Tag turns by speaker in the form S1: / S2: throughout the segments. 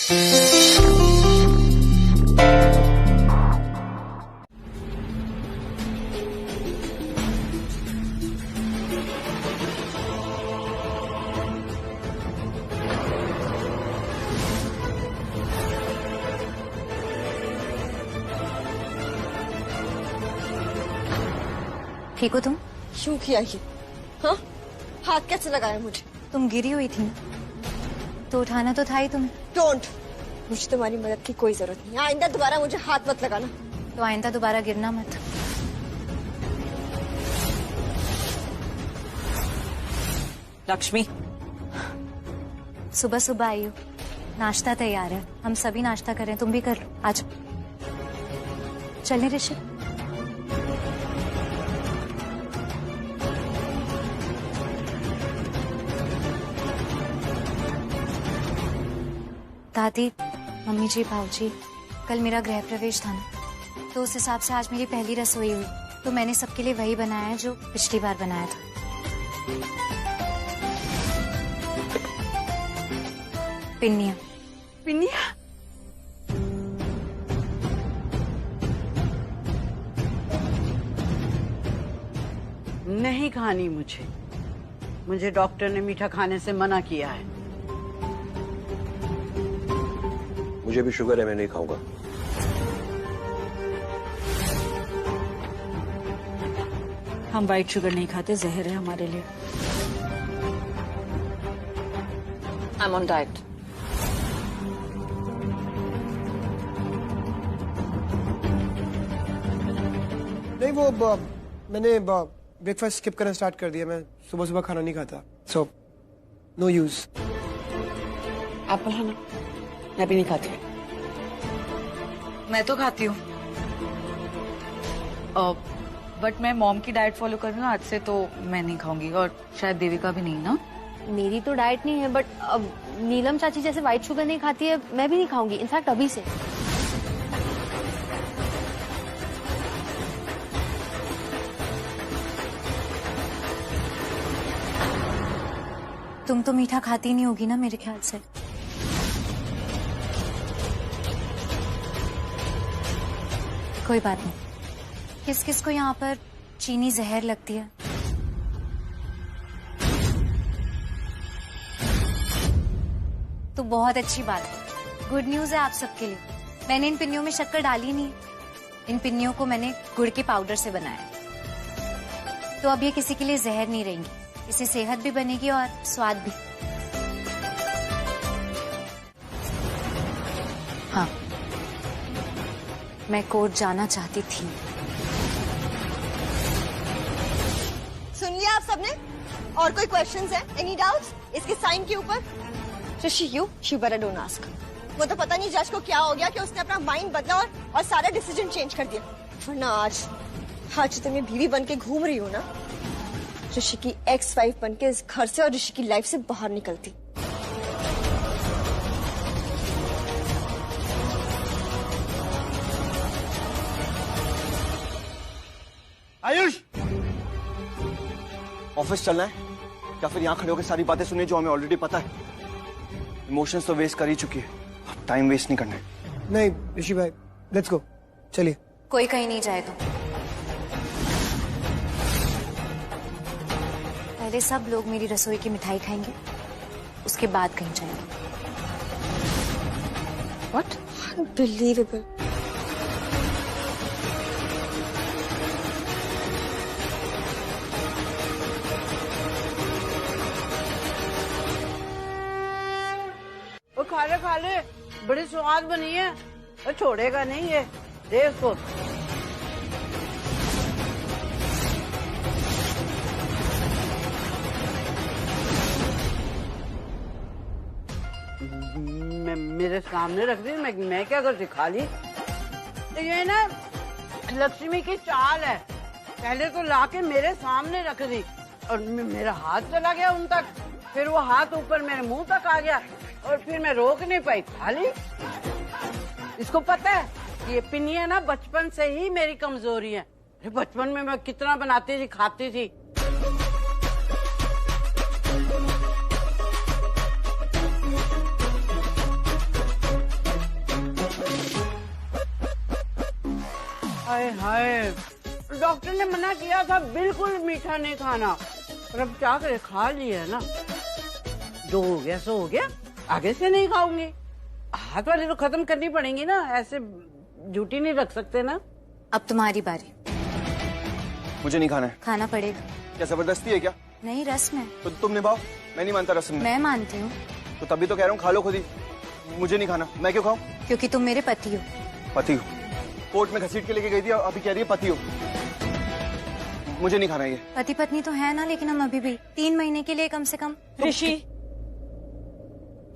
S1: ठीक हो तुम?
S2: क्यों किया ये? हाँ, हाथ कैसे लगाया मुझे?
S1: तुम गिरी हुई थी तो उठाना तो था ही तुम्हें।
S2: डोंट, मुझे तुम्हारी मदद की कोई जरूरत नहीं। आइंदा दोबारा मुझे हाथ मत लगाना।
S1: तो आइंदा दोबारा गिरना मत।
S3: लक्ष्मी,
S1: सुबह सुबह आई हो, नाश्ता तैयार है, हम सभी नाश्ता कर रहे हैं, तुम भी कर लो। आज चलें ऋषि? दादी, मम्मी जी, भाऊजी, कल मेरा गृह प्रवेश था ना, तो उस हिसाब से आज मेरी पहली रसोई हुई, तो मैंने सबके लिए वही बनाया है जो पिछली बार बनाया था। पिन्निया।
S3: पिन्निया? नहीं खानी मुझे डॉक्टर ने मीठा खाने से मना किया है।
S4: मुझे भी शुगर है, मैं नहीं खाऊंगा।
S3: हम व्हाइट शुगर नहीं खाते, जहर है हमारे लिए। I am on diet.
S5: नहीं, वो मैंने ब्रेकफास्ट स्किप करना स्टार्ट कर दिया। मैं सुबह सुबह खाना नहीं खाता, सो नो यूज।
S3: एप्पल है ना, मैं भी नहीं खाती।
S6: मैं तो खाती हूँ, बट मैं मॉम की डाइट फॉलो कर रही हूँ आज से, तो मैं नहीं खाऊंगी, और शायद देविका भी नहीं ना।
S2: मेरी तो डाइट नहीं है, बट अब नीलम चाची जैसे व्हाइट शुगर नहीं खाती है, मैं भी नहीं खाऊंगी, इनफैक्ट अभी से।
S1: तुम तो मीठा खाती नहीं होगी ना मेरे ख्याल से। कोई बात नहीं। किस किस को यहाँ पर चीनी जहर लगती है? तो बहुत अच्छी बात है, गुड न्यूज है आप सबके लिए। मैंने इन पिन्नियों में शक्कर डाली नहीं, इन पिन्नियों को मैंने गुड़ के पाउडर से बनाया, तो अब ये किसी के लिए जहर नहीं रहेंगी, इससे सेहत भी बनेगी और स्वाद भी। हाँ, मैं कोर्ट जाना चाहती थी।
S2: सुन लिया आप सबने? और कोई क्वेश्चंस है? एनी डाउट्स इसके साइन के ऊपर? ऋषि, यू बेटर डोंट आस्क। वो तो पता नहीं जज को क्या हो गया कि उसने अपना माइंड बदला और सारा डिसीजन चेंज कर दिया। वरना आज तो मैं बीवी बन के घूम रही हूँ ना, ऋषि की एक्स वाइफ बन के इस घर से और ऋषि की लाइफ से बाहर निकलती।
S4: आयुष, ऑफिस चलना है या फिर यहाँ खड़े होकर सारी बातें सुननी जो हमें ऑलरेडी पता है? इमोशंस तो वेस्ट कर ही चुकी है, अब टाइम वेस्ट नहीं करना है।
S5: नहीं ऋषि भाई, लेट्स गो, चलिए।
S1: कोई कहीं नहीं जाएगा, पहले सब लोग मेरी रसोई की मिठाई खाएंगे, उसके बाद कहीं जाएंगे।
S2: What? Unbelievable.
S3: वो खा ले, बड़ी स्वाद बनी है, वो छोड़ेगा नहीं ये, देख उसको। मेरे सामने रख दी, मैं क्या करती, खा ली। ये ना लक्ष्मी की चाल है, पहले तो लाके मेरे सामने रख दी और मेरा हाथ चला गया उन तक, फिर वो हाथ ऊपर मेरे मुंह तक आ गया और फिर मैं रोक नहीं पाई, खा ली। इसको पता है कि ये पिन्नियां ना बचपन से ही मेरी कमजोरी है। बचपन में मैं कितना बनाती थी, खाती थी। हाय हाय, डॉक्टर ने मना किया था बिल्कुल मीठा नहीं खाना, पर अब क्या करे, खा लिया ना। जो हो गया सो हो गया, आगे से नहीं खाऊंगी। हाथ वाली तो खत्म करनी पड़ेंगी ना, ऐसे झूठी नहीं रख सकते ना।
S1: अब तुम्हारी बारी।
S4: मुझे नहीं खाना है।
S1: खाना पड़ेगा।
S4: क्या जबरदस्ती है क्या?
S1: नहीं, रस्म है।
S4: तो तुम निभाओ, मैं नहीं मानता रस्म में।
S1: मैं मानती हूँ।
S4: तो तभी तो कह रहा हूँ खा लो खुद ही। मुझे नहीं खाना। मैं क्यों खाऊं?
S1: क्योंकि तुम मेरे पति हो।
S4: पति हो? कोर्ट में घसीट के लेके गई थी, अभी कह रही है पति हो। मुझे नहीं खाना ये।
S1: पति पत्नी तो है ना, लेकिन हम अभी भी 3 महीने के लिए कम से कम।
S2: ऋषि,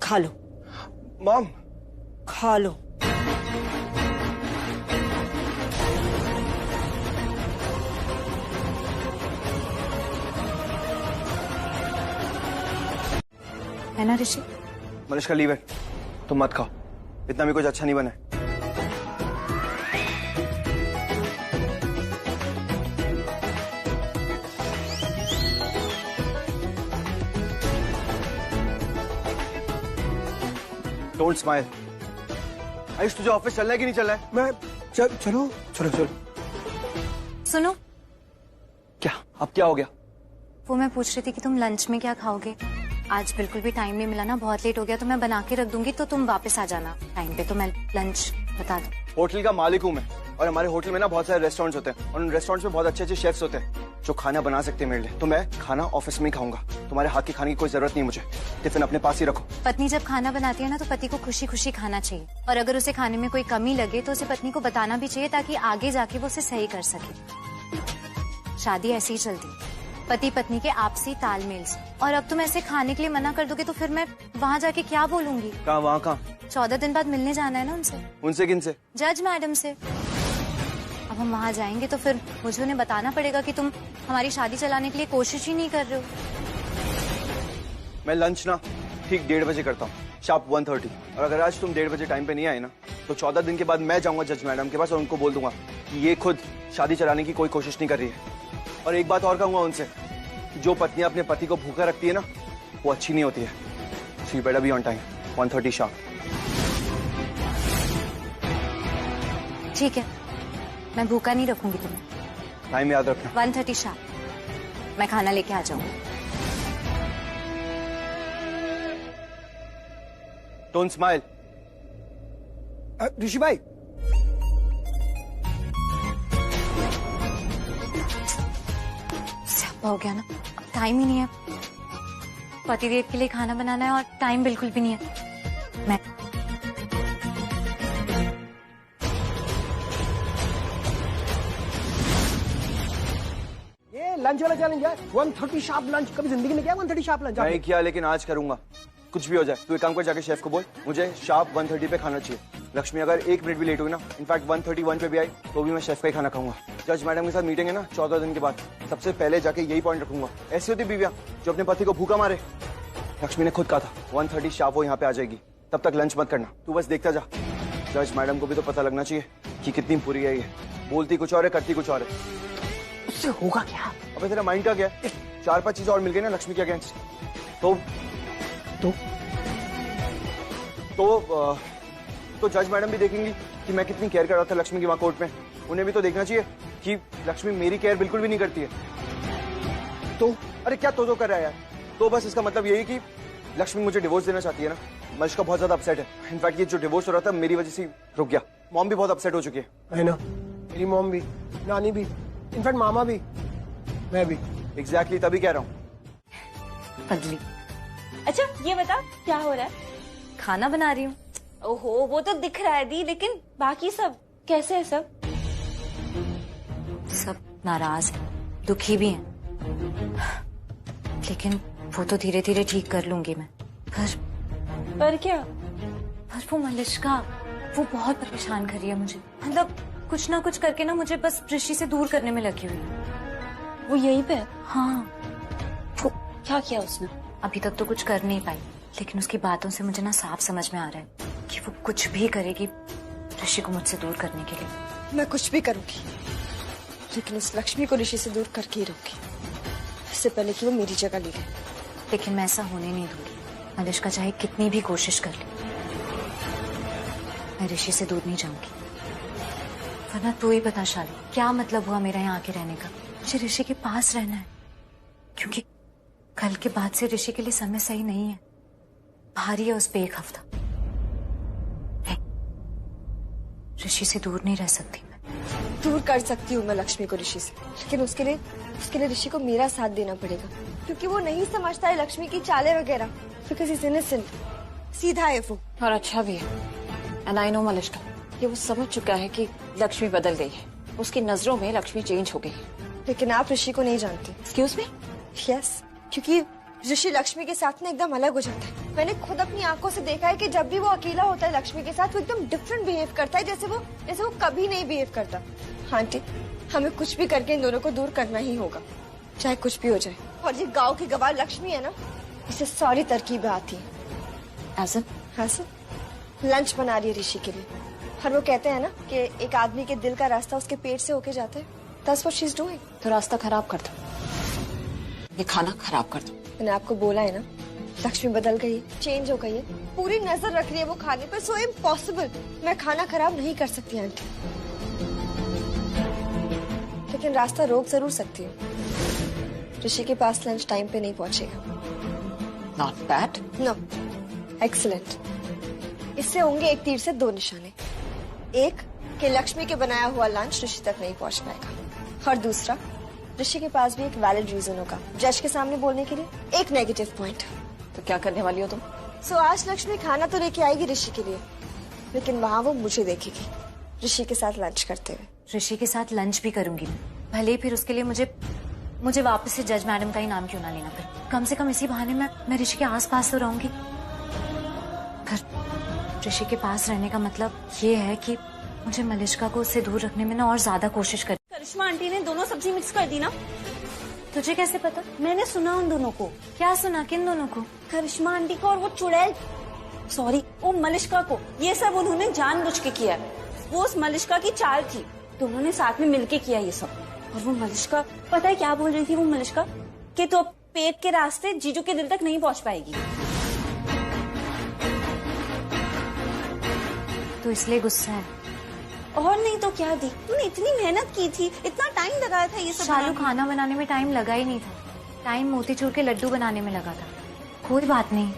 S2: खा लो।
S4: मॉम,
S2: खा लो।
S1: है ना ऋषि?
S4: मलिश्का लीव इट, तुम मत खाओ, इतना भी कुछ अच्छा नहीं बना है। Don't smile. आयुष, तुझे ऑफिस चलना है कि नहीं चलना है?
S5: मैं चलो चलो चलो।
S1: सुनो,
S4: क्या? अब क्या हो गया?
S1: वो मैं पूछ रही थी कि तुम लंच में क्या खाओगे। आज बिल्कुल भी टाइम नहीं मिला ना, बहुत लेट हो गया, तो मैं बना के रख दूंगी, तो तुम वापस आ जाना टाइम पे, तो मैं लंच बता दूं।
S4: होटल का मालिक हूँ मैं, और हमारे होटल में ना बहुत सारे रेस्टोरेंट्स होते हैं, और उन रेस्टोरेंट्स में बहुत अच्छे अच्छे शेफ्स होते हैं जो खाना बना सकते हैं मेरे लिए। तो मैं खाना ऑफिस में ही खाऊंगा, तुम्हारे हाथ के खाने की कोई जरूरत नहीं मुझे। टिफिन अपने पास ही रखो।
S1: पत्नी जब खाना बनाती है ना, तो पति को खुशी खुशी खाना चाहिए, और अगर उसे खाने में कोई कमी लगे तो उसे पत्नी को बताना भी चाहिए, ताकि आगे जाके वो उसे सही कर सके। शादी ऐसी ही चलती है, पति पत्नी के आपसी तालमेल से। और अब तुम ऐसे खाने के लिए मना कर दोगे तो फिर मैं वहाँ जाके क्या बोलूंगी?
S4: कहाँ? वहाँ कहाँ?
S1: 14 दिन बाद मिलने जाना है ना उनसे।
S4: उनसे? किन से?
S1: जज मैडम से। अब हम वहाँ जाएंगे तो फिर मुझे उन्हें बताना पड़ेगा कि तुम हमारी शादी चलाने के लिए कोशिश ही नहीं कर रहे हो।
S4: मैं लंच ना ठीक 1:30 बजे करता हूँ, शार्प 1:30। और अगर आज तुम 1:30 बजे टाइम पे नहीं आए ना, तो 14 दिन के बाद मैं जाऊंगा जज मैडम के पास और उनको बोल दूंगा कि ये खुद शादी चलाने की कोई कोशिश नहीं कर रही है। और एक बात और कहूंगा उनसे, जो पत्नियां अपने पति को भूखा रखती है ना, वो अच्छी नहीं होती है। So you better be on time, 1:30 sharp.
S1: ठीक है, मैं भूखा नहीं रखूंगी तुम्हें।
S4: टाइम याद रखना।
S1: 1:30 शार्प मैं खाना लेके आ जाऊंगी।
S4: Don't smile.
S5: ऋषि भाई,
S1: स्यापा हो गया ना, अब टाइम ही नहीं है। पतिदेव के लिए खाना बनाना है और टाइम बिल्कुल भी नहीं है। मैं
S5: ये लंच वाला चैलेंज है, 1:30 शार्प लंच। कभी जिंदगी में किया 1:30 शार्प लंच?
S4: नहीं किया, लेकिन आज करूंगा। कुछ भी हो जाए, तू एक काम कर, जाके शेफ को बोल मुझे शार्प 1:30 पे खाना चाहिए। लक्ष्मी अगर 1 मिनट भी लेट हुई ना, इनफैक्ट 1:31 पे भी आई, तो भी मैं शेफ का ही खाना खाऊंगा। जज मैडम के साथ मीटिंग है ना 14 दिन के बाद, सबसे पहले जाके यही पॉइंट रखूंगा। ऐसी होती बीवियां जो अपने पति को भूखा मारे। लक्ष्मी ने खुद कहा था 1:30 शार्प वो यहाँ पे आ जाएगी, तब तक लंच मत करना, तू बस देखता जा। जज मैडम को भी तो पता लगना चाहिए कि कितनी बुरी है ये। बोलती कुछ और है, करती कुछ और है।
S5: उससे होगा क्या?
S4: अबे तेरा माइंड का क्या है? 4-5 चीजें और मिल गई ना लक्ष्मी के अगेंस्ट, तो जज मैडम भी देखेंगी कि मैं कितनी केयर कर रहा था लक्ष्मी की वहां कोर्ट में। उन्हें भी तो देखना चाहिए कि लक्ष्मी मेरी केयर बिल्कुल भी नहीं करती है। तो अरे क्या तो कर रहा है यार? तो बस इसका मतलब यही कि लक्ष्मी मुझे डिवोर्स देना चाहती है ना। मलिश्का बहुत ज्यादा अपसेट है। इनफैक्ट ये जो डिवोर्स हो रहा था मेरी वजह से रुक गया। मॉम भी बहुत अपसेट हो चुकी है
S5: ना, मेरी मॉम भी, नानी भी, इनफैक्ट मामा भी, मैं भी।
S4: एग्जैक्टली, तभी कह रहा हूँ।
S1: पगली,
S2: अच्छा ये बता क्या हो रहा है?
S1: खाना बना रही हूँ।
S2: ओहो, वो तो दिख रहा है दी, लेकिन बाकी सब कैसे है?
S1: सब नाराज हैं, दुखी भी हैं, लेकिन वो तो धीरे धीरे ठीक कर लूंगी मैं।
S2: पर क्या?
S1: पर वो मलिश्का, वो बहुत परेशान कर रही है मुझे। मतलब कुछ ना कुछ करके ना मुझे बस ऋषि से दूर करने में लगी हुई है।
S2: वो यहीं पे है?
S1: हाँ।
S2: वो क्या किया उसने?
S1: अभी तक तो कुछ कर नहीं पाई, लेकिन उसकी बातों से मुझे ना साफ समझ में आ रहा है कि वो कुछ भी करेगी ऋषि को मुझसे दूर करने के लिए।
S2: मैं कुछ भी करूंगी, लेकिन उस लक्ष्मी को ऋषि से दूर करके ही रहूंगी, इससे पहले कि वो मेरी जगह ले ले।
S1: लेकिन मैं ऐसा होने नहीं दूंगी। मलिश्का चाहे कितनी भी कोशिश कर ले, मैं ऋषि से दूर नहीं जाऊंगी। वरना तू ही बता शाली, क्या मतलब हुआ मेरा यहाँ आके रहने का? मुझे ऋषि के पास रहना है, क्योंकि कल के बाद से ऋषि के लिए समय सही नहीं है। भारी है उस पे एक हफ्ता। नहीं, ऋषि से दूर नहीं रह सकती मैं।
S2: दूर कर सकती हूँ मैं लक्ष्मी को ऋषि से, लेकिन उसके लिए ऋषि को मेरा साथ देना पड़ेगा, क्योंकि वो नहीं समझता है लक्ष्मी की चालें वगैरह। बिकॉज़ ही इज इनोसेंट, सीधा है वो।
S7: और अच्छा भी है। एंड आई नो मलिष्का, ये वो समझ चुका है कि लक्ष्मी बदल गई है। उसकी नजरों में लक्ष्मी चेंज हो गई है।
S2: लेकिन आप ऋषि को नहीं जानती।
S7: Excuse me?
S2: यस, क्योंकि ऋषि लक्ष्मी के साथ ना एकदम अलग हो जाता है। मैंने खुद अपनी आंखों से देखा है कि जब भी वो अकेला होता है लक्ष्मी के साथ, वो एकदम डिफरेंट बिहेव करता है, जैसे वो कभी नहीं बिहेव करता। आंटी, हमें कुछ भी करके इन दोनों को दूर करना ही होगा, चाहे कुछ भी हो जाए। और ये गांव की गवार लक्ष्मी है ना, इसे सारी तरकीबें आती है। ऐसा लंच बना रही है ऋषि के लिए, और वो कहते हैं ना कि एक आदमी के दिल का रास्ता उसके पेट से होके जाता है। That's what she's doing।
S7: तो रास्ता खराब कर दो, ये खाना खराब कर दो।
S2: मैंने आपको बोला है ना, लक्ष्मी बदल गई, चेंज हो गई है, पूरी नजर रख रही है वो खाने पर। सो इम्पॉसिबल, मैं खाना खराब नहीं कर सकती आंटी, लेकिन रास्ता रोक जरूर सकती हूँ। ऋषि के पास लंच टाइम पे नहीं पहुंचेगा।
S7: Not bad.
S2: No, excellent. इससे होंगे एक तीर से दो निशाने। एक कि लक्ष्मी के बनाया हुआ लंच ऋषि तक नहीं पहुंच पाएगा, और दूसरा ऋषि के पास भी एक वैलिड रीजन होगा जज के सामने बोलने के लिए, एक नेगेटिव पॉइंट।
S7: तो क्या करने वाली हो तुम?
S2: सो आज लक्ष्मी खाना तो लेके आएगी ऋषि के लिए, लेकिन वहाँ वो मुझे देखेगी ऋषि के साथ लंच करते हुए।
S1: ऋषि के साथ लंच भी करूंगी मैं, भले ही फिर उसके लिए मुझे वापस से जज मैडम का ही नाम क्यों ना लेना पड़े। कम से कम इसी बहाने मैं ऋषि के आसपास तो रहूंगी। पर ऋषि के पास रहने का मतलब ये है कि मुझे मलिष्का को उससे दूर रखने में ना और ज्यादा कोशिश कर।
S8: करिश्मा आंटी ने दोनों सब्जी मिक्स कर दी ना?
S1: तुझे कैसे पता?
S8: मैंने सुना उन दोनों को।
S1: क्या सुना? किन दोनों को?
S8: करिश्मा आंटी को और वो चुड़ैल, सॉरी वो मलिष्का को। ये सब उन्होंने जानबूझ के किया। वो उस मलिष्का की चाल थी, तो उन्होंने साथ में मिलके किया ये सब। और वो मलिष्का, पता है क्या बोल रही थी वो मलिष्का? कि तो पेट के रास्ते जीजू के दिल तक नहीं पहुंच पाएगी।
S1: तो इसलिए गुस्सा है?
S8: और नहीं तो क्या दी, तूने इतनी मेहनत की थी, इतना टाइम लगाया था ये सब।
S1: शालू, खाना बनाने में टाइम लगा ही नहीं था, टाइम मोतीचूर के लड्डू बनाने में लगा था। कोई बात नहीं,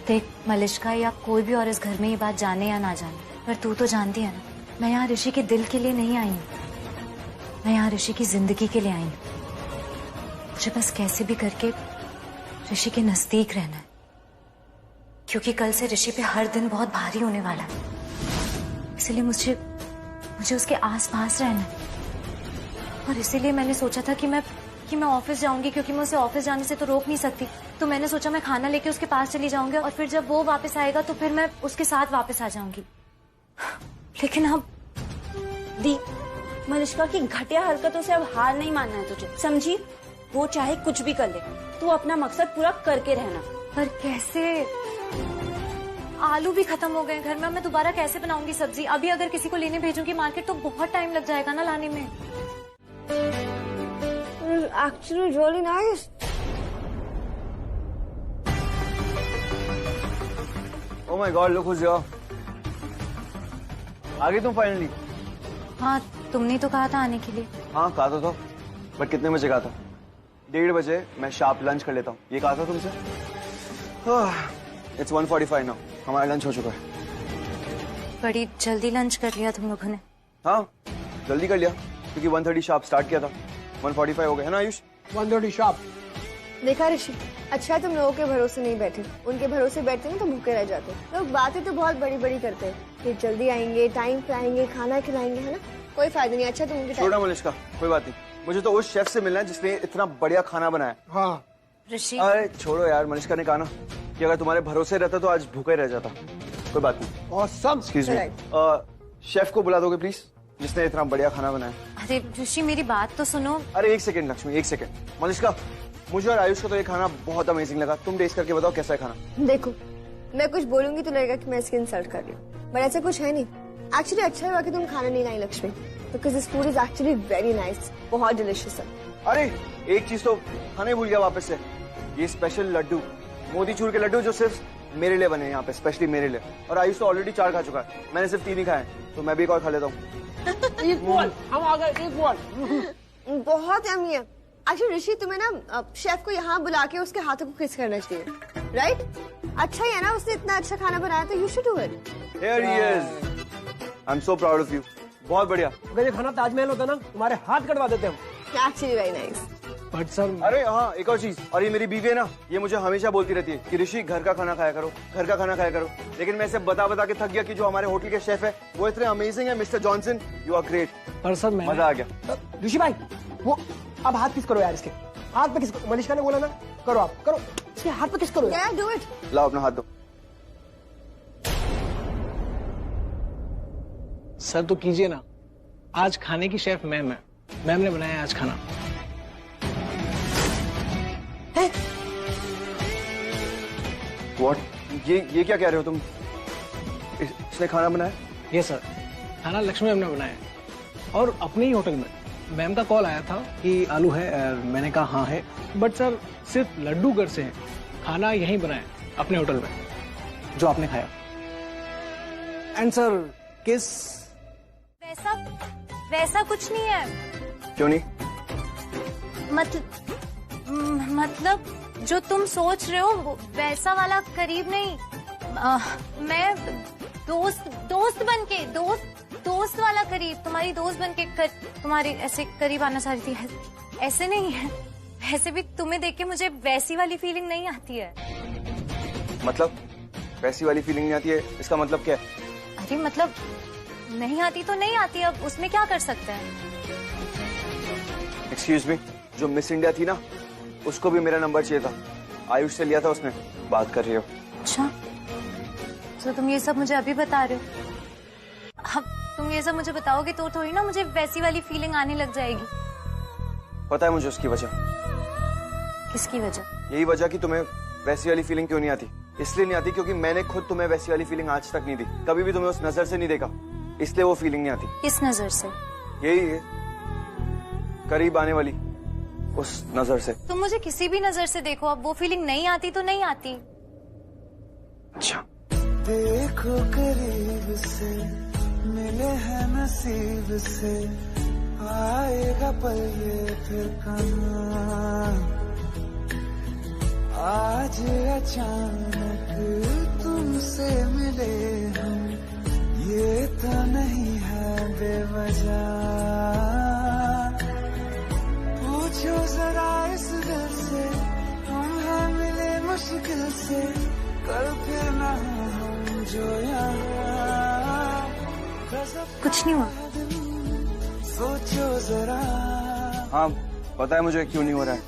S1: देख मलिष्का या कोई भी और इस घर में ये बात जाने या ना जाने, पर तू तो जानती है ना, मैं यहाँ ऋषि के दिल के लिए नहीं आई हूँ, मैं यहाँ ऋषि की जिंदगी के लिए आई हूँ। मुझे बस कैसे भी करके ऋषि के नजदीक रहना है, क्योंकि कल से ऋषि पे हर दिन बहुत भारी होने वाला है। इसलिए मुझे उसके आसपास रहना है। और इसीलिए मैंने सोचा था कि मैं ऑफिस जाऊंगी, क्योंकि मैं उसे ऑफिस जाने से तो रोक नहीं सकती। तो मैंने सोचा मैं खाना लेके उसके पास चली जाऊंगी, और फिर जब वो वापस आएगा तो फिर मैं उसके साथ वापस आ जाऊंगी। लेकिन अब
S8: दी, मलिष्का की घटिया हरकतों से अब हार नहीं मानना है तुझे, समझी? वो चाहे कुछ भी कर ले, तू अपना मकसद पूरा करके रहना।
S1: पर कैसे? आलू भी खत्म हो गए घर में, मैं दोबारा कैसे बनाऊंगी सब्जी? अभी अगर किसी को लेने भेजूंगी मार्केट तो बहुत टाइम लग जाएगा ना लाने में।
S2: Actually really nice।
S4: Oh my God, look who's here। आ गई तुम फाइनली?
S1: हाँ, तुमने तो कहा था आने के लिए।
S4: हाँ कहा तो था, बट कितने बजे कहा था? 1:30 बजे मैं शार्प लंच कर लेता हूँ, ये कहा था तुमसे। It's 1:45 now, हमारा लंच हो चुका है।
S1: बड़ी जल्दी लंच कर लिया तुम लोगों ने।
S4: हाँ जल्दी कर लिया, क्योंकि 1:30 शार्प स्टार्ट किया था, 1:45 हो गए, है ना आयुष?
S5: 1:30 शार्प।
S2: देखा ऋषि, अच्छा है तुम लोगों के भरोसे नहीं बैठे, उनके भरोसे बैठते ना तो भूखे रह जाते। लोग बातें तो बहुत बड़ी बड़ी करते हैं कि जल्दी आएंगे, टाइम पे आएंगे, खाना खिलाएंगे, है ना? कोई फायदा नहीं। अच्छा तुम उनके
S4: छोड़ो मलिष्का, कोई बात नहीं, मुझे तो उस शेफ से मिलना है जिसने इतना बढ़िया खाना बनाया।
S5: हाँ
S1: ऋषि,
S4: अरे छोड़ो यार, मलिष्का ने कहा ना कि अगर तुम्हारे भरोसे रहता तो आज भूखा ही रह जाता। कोई बात नहीं।
S5: ऑसम।
S4: एक्सक्यूज मी, शेफ को बुला दोगे प्लीज, जिसने इतना बढ़िया खाना बनाया?
S1: अरे ऋषि मेरी बात तो सुनो।
S4: अरे एक सेकंड लक्ष्मी, एक सेकंड। मलिष्का, मुझे और आयुष को तो ये खाना बहुत अमेजिंग लगा, तुम टेस्ट करके बताओ कैसा है खाना।
S2: देखो, मैं कुछ बोलूंगी तो लगेगा कि मैं इसकी इंसल्ट कर रही हूँ, बट ऐसा कुछ है नहीं। एक्चुअली अच्छा हुआ कि तुम खाना नहीं लाई Lakshmi, because this food is actually very nice, बहुत डिलिशियस है।
S4: अरे एक चीज तो खाने भूल गया वापस से, ये स्पेशल लड्डू, मोतीचूर के लड्डू जो सिर्फ मेरे लिए बने हैं यहाँ पे, स्पेशली मेरे लिए। और आयुष तो ऑलरेडी 4 खा चुका है, मैंने सिर्फ 3 ही खाए, तो मैं भी एक और खा लेता हूँ।
S5: इक्वल, हम आ गए इक्वल।
S2: बहुत यम्मी है। अच्छा ऋषि, तुम्हें ना शेफ को यहाँ बुला के उसके हाथों को किस करना चाहिए, राइट? अच्छा ही है ना, उसने इतना अच्छा खाना बनाया तो you should do it.
S4: Here he is. I'm so proud of you. बहुत बढ़िया।
S5: अगर ये खाना ताजमहल होता ना, तुम्हारे हाथ कटवा देते हम।
S2: Actually very nice.
S5: But sir,
S4: अरे हाँ, एक और चीज, और ये मेरी बीवी है ना, ये मुझे हमेशा बोलती रहती है कि ऋषि घर का खाना खाया करो, घर का खाना खाया करो। लेकिन मैं इसे बता बता के थक गया कि जो हमारे होटल के शेफ है वो इतने अमेजिंग है। Mister Johnson, you are great.
S5: पर सर मैं
S4: मजा आ गया।
S5: ऋषि भाई, वो अब हाथ किस करो यार, इसके हाथ पे किस करो? मलिश्का ने बोला ना, करो आप, करो इसके हाथ पे किस करो यार।
S2: Do it.
S4: लाओ अपना हाथ दो।
S9: सर तो कीजिए ना, आज खाने की शेफ मैम है, मैम ने बनाया आज खाना।
S4: What? ये क्या कह रहे हो तुम? इसने खाना बनाया?
S9: ये सर, खाना लक्ष्मी मैम ने बनाया है और अपने ही होटल में। मैम का कॉल आया था कि आलू है, मैंने कहा हाँ है, बट सर सिर्फ लड्डू घर से है, खाना यहीं बनाया अपने होटल में जो आपने खाया। एंड सर किस
S1: वैसा कुछ नहीं है।
S4: क्यों नहीं?
S1: मतलब जो तुम सोच रहे हो वैसा वाला करीब नहीं। मैं दोस्त बनके दोस्त वाला करीब, तुम्हारी दोस्त बनके तुम्हारी ऐसे करीब आना चाह रही थी, ऐसे नहीं है। वैसे भी तुम्हें देख के मुझे वैसी वाली फीलिंग नहीं आती है।
S4: मतलब वैसी वाली फीलिंग नहीं आती है, इसका मतलब क्या है?
S1: अरे मतलब नहीं आती तो नहीं आती, अब उसमें क्या कर सकते हैं।
S4: एक्सक्यूज मी, जो मिस इंडिया थी ना, उसको भी मेरा नंबर चाहिए था, आयुष से लिया था उसने। बात कर रही हो?
S1: अच्छा, तो तुम ये सब मुझे अभी बता रहे हो? अब तुम ये सब मुझे बताओगे तो थोड़ी ना मुझे वैसी वाली फीलिंग आने लग जाएगी।
S4: पता है मुझे उसकी वजह।
S1: किसकी वजह?
S4: यही वजह कि तुम्हें वैसी वाली फीलिंग क्यों नहीं आती। इसलिए नहीं आती क्योंकि मैंने खुद तुम्हें वैसी वाली फीलिंग आज तक नहीं दी, कभी भी तुम्हें उस नजर से नहीं देखा, इसलिए वो फीलिंग नहीं आती।
S1: किस नजर से?
S4: यही है, करीब आने वाली उस नजर से।
S1: तुम मुझे किसी भी नजर से देखो, अब वो फीलिंग नहीं आती तो नहीं आती।
S4: अच्छा,
S10: देखो करीब से, मिले हैं नसीब से, आएगा पल ये फिर कहाँ। आज अचानक तुमसे मिले हम, ये तो नहीं है बेवजह। पूछो जरा इस दिल से, हम हैं मिले मुश्किल से, कल फिर ना हम जो यहाँ।
S1: कुछ नहीं हुआ।
S10: सोचो जरा।
S4: हाँ पता है मुझे क्यों नहीं हो रहा है।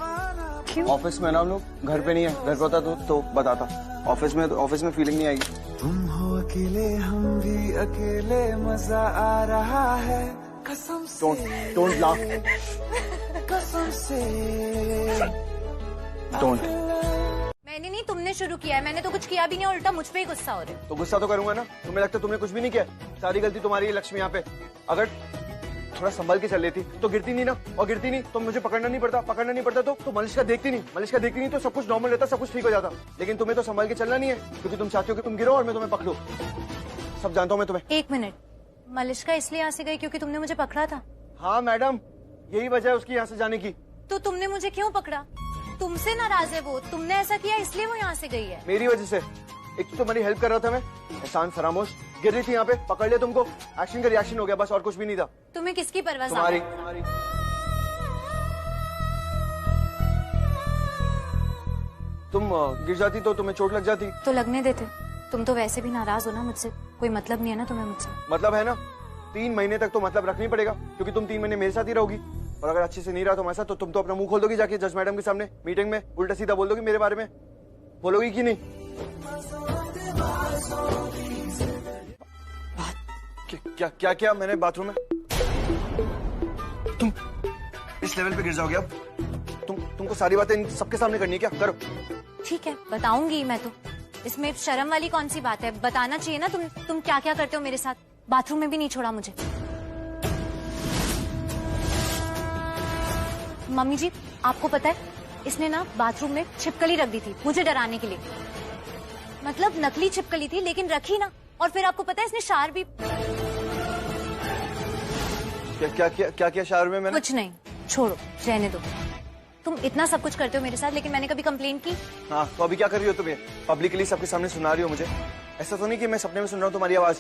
S1: क्यों?
S4: ऑफिस में ना हम लोग, घर पे नहीं है, घर पे होता तो बताता। ऑफिस में फीलिंग नहीं आएगी।
S10: तुम हो अकेले, हम भी अकेले, मजा आ रहा है कसम से।
S4: Don't laugh.
S10: कसम से।
S4: डोंट।
S1: मैंने नहीं, तुमने शुरू किया है। मैंने तो कुछ किया भी नहीं, उल्टा मुझ पे ही गुस्सा हो रहे हो।
S4: तो गुस्सा तो करूंगा ना। तुम्हें लगता है तुमने कुछ भी नहीं किया? सारी गलती तुम्हारी है लक्ष्मी। यहाँ पे अगर थोड़ा संभल के चल लेती तो गिरती नहीं ना, और गिरती नहीं तो मुझे पकड़ना नहीं पड़ता तो मलिश्का देखती नहीं तो सब कुछ नॉर्मल रहता, सब कुछ ठीक हो जाता। लेकिन तुम्हें तो संभल के चलना नहीं है क्योंकि तुम चाहती हो कि तुम गिरो और मैं तुम्हें पकड़ूं। सब जानता हूँ मैं तुम्हें।
S1: एक मिनट, मलिश्का इसलिए यहाँ से गई क्योंकि तुमने मुझे पकड़ा था?
S4: हाँ मैडम, यही वजह है उसकी यहाँ से जाने की।
S1: तो तुमने मुझे क्यों पकड़ा? तुमसे नाराज है वो, तुमने ऐसा किया इसलिए वो यहाँ से गई है।
S4: मेरी वजह से। एक तो तुम्हारी हेल्प कर रहा था मैं, एहसान फरामोश, गिर रही थी यहाँ पे, पकड़ लिया तुमको, एक्शन का रिएक्शन हो गया, बस और कुछ भी नहीं था।
S1: तुम्हें किसकी परवाह?
S4: तुम्हारी। तुम गिर जाती तो तुम्हें चोट लग जाती।
S1: तो लगने देते। तुम तो वैसे भी नाराज हो ना मुझसे, कोई मतलब नहीं है ना तुम्हें मुझसे।
S4: मतलब है ना, 3 महीने तक तो मतलब रखनी पड़ेगा क्योंकि तुम 3 महीने मेरे साथ ही रहोगी। और अगर अच्छे से नहीं रहा तुम ऐसा, तो तुम तो अपना मुंह खोल दोगी जाके जज मैडम के सामने मीटिंग में, उल्टा सीधा बोल दोगी मेरे बारे में। बोलोगी कि नहीं? क्या मैंने बाथरूम में? तुम इस लेवल पे गिर जाओगे अब? तुमको सारी बातें सबके सामने करनी है क्या? करो।
S1: ठीक है, बताऊंगी मैं तो। इसमें शर्म वाली कौन सी बात है? बताना चाहिए ना तुम क्या क्या करते हो मेरे साथ। बाथरूम में भी नहीं छोड़ा मुझे। मम्मी जी, आपको पता है इसने ना बाथरूम में छिपकली रख दी थी मुझे डराने के लिए। मतलब नकली छिपकली थी लेकिन रखी ना। और फिर आपको पता है इसने शार भी।
S4: क्या किया शावर में मैंने?
S1: कुछ नहीं, छोड़ो, रहने दो। तुम इतना सब कुछ करते हो मेरे साथ, लेकिन मैंने कभी कंप्लेन की?
S4: हाँ, तो अभी क्या कर रही हो तुम? पब्लिकली सबके सामने सुना रही हो मुझे? ऐसा तो नहीं कि मैं सपने में सुन रहा हूँ तुम्हारी आवाज?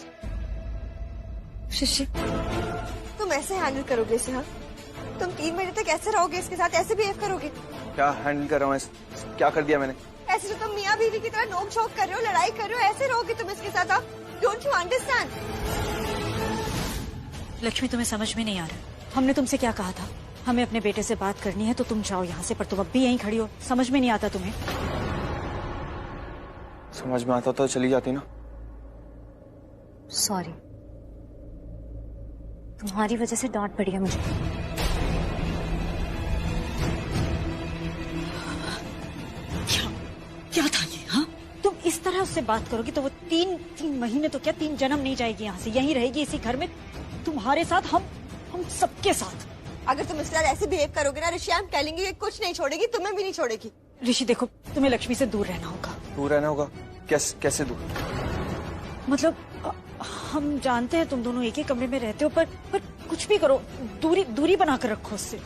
S2: शशि, तुम ऐसे हैंडल करोगे इसे? हाँ, तुम 3 महीने तक ऐसे रहोगे इसके साथ, ऐसे बिहेव करोगे?
S4: क्या हैंडल कर रहा हूँ? क्या कर दिया मैंने?
S2: ऐसे तो तुम मियाँ बीवी की तरह नोक झोंक कर रहे हो, लड़ाई कर रहे हो, ऐसे रहोगे तुम इसके साथ? आप डोंट यू अंडरस्टैंड?
S8: लक्ष्मी, तुम्हें समझ में नहीं आ रहा। हमने तुमसे क्या कहा था? हमें अपने बेटे से बात करनी है तो तुम जाओ यहाँ से, पर तुम अब भी यहीं खड़ी हो। समझ में नहीं आता तुम्हें?
S4: समझ में आता तो चली जाती ना।
S1: सॉरी, तुम्हारी वजह से डांट पड़ी है मुझे।
S8: क्या था ये? हाँ, तुम इस तरह उससे बात करोगी तो वो तीन महीने तो क्या, 3 जन्म नहीं जाएगी यहाँ से, यहीं रहेगी इसी घर में तुम्हारे साथ, हम सबके साथ।
S2: अगर तुम इसके साथ ऐसे बिहेव करोगे ना ऋषि, आई एम टेलिंग यू, कुछ नहीं छोड़ेगी, तुम्हें भी नहीं छोड़ेगी।
S8: ऋषि देखो, तुम्हें लक्ष्मी से दूर रहना होगा।
S4: दूर रहना होगा? कैसे दूर?
S8: मतलब हम जानते हैं तुम दोनों एक ही कमरे में रहते हो, पर कुछ भी करो, दूरी बना कर रखो उससे।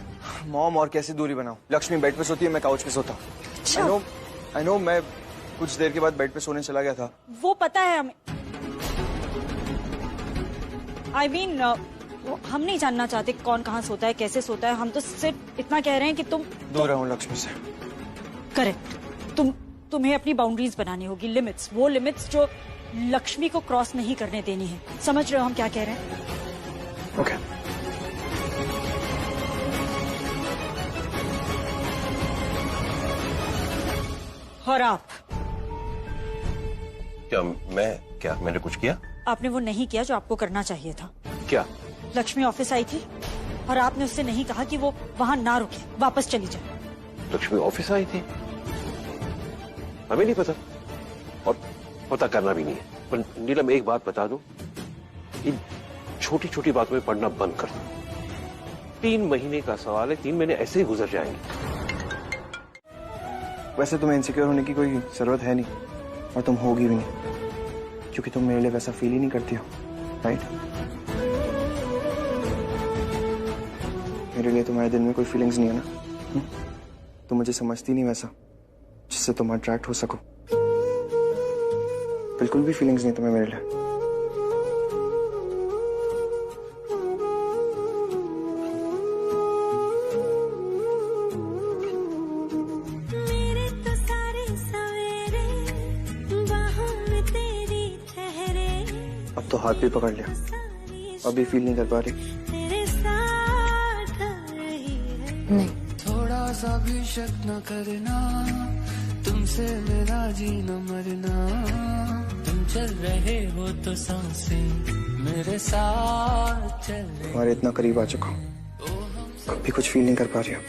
S4: मॉम, और कैसे दूरी बनाऊं? लक्ष्मी बेड पे सोती है, मैं काउच पे सोता। आई नो, मैं कुछ देर के बाद बेड पे सोने चला गया था।
S8: वो पता है हमें। I mean, हम नहीं जानना चाहते कौन कहाँ सोता है, कैसे सोता है। हम तो सिर्फ इतना कह रहे हैं कि तुम
S4: दूर रहूं लक्ष्मी से।
S8: करेक्ट। तुम्हें अपनी बाउंड्रीज बनानी होगी, लिमिट्स, वो लिमिट्स जो लक्ष्मी को क्रॉस नहीं करने देनी है। समझ रहे हो हम क्या कह रहे हैं?
S4: ओके।
S8: और आप?
S11: क्या मैंने कुछ किया?
S8: आपने वो नहीं किया जो आपको करना चाहिए था।
S11: क्या?
S8: लक्ष्मी ऑफिस आई थी और आपने उससे नहीं कहा कि वो वहाँ ना रुके, वापस चली जाए।
S11: लक्ष्मी ऑफिस आई थी? हमें नहीं पता और पता करना भी नहीं है। पर नीलम, एक बात बता दूं, इन छोटी छोटी बातों में पढ़ना बंद कर दो। 3 महीने का सवाल है, 3 महीने ऐसे ही गुजर जाएंगे।
S4: वैसे तुम्हें इनसिक्योर होने की कोई जरूरत है नहीं, और तुम होगी भी नहीं, क्योंकि तुम मेरे लिए वैसा फील ही नहीं करती हो, राइट? मेरे लिए तुम्हारे दिल में कोई फीलिंग्स नहीं है ना? तुम मुझे समझती नहीं वैसा जिससे तुम अट्रैक्ट हो सको। बिल्कुल भी फीलिंग्स नहीं तुम्हें मेरे लिए। अब तो हाथ भी पकड़ लिया, अभी फील नहीं कर पा रही?
S1: नहीं।
S10: थोड़ा सा भी शक न करना, तुमसे मेरा जीना मरना, तुम चल रहे हो तो सांसें मेरे साथ चल रही।
S4: तुम्हारे इतना करीब आ चुका हूँ, अब भी कुछ फील नहीं कर पा रही हो?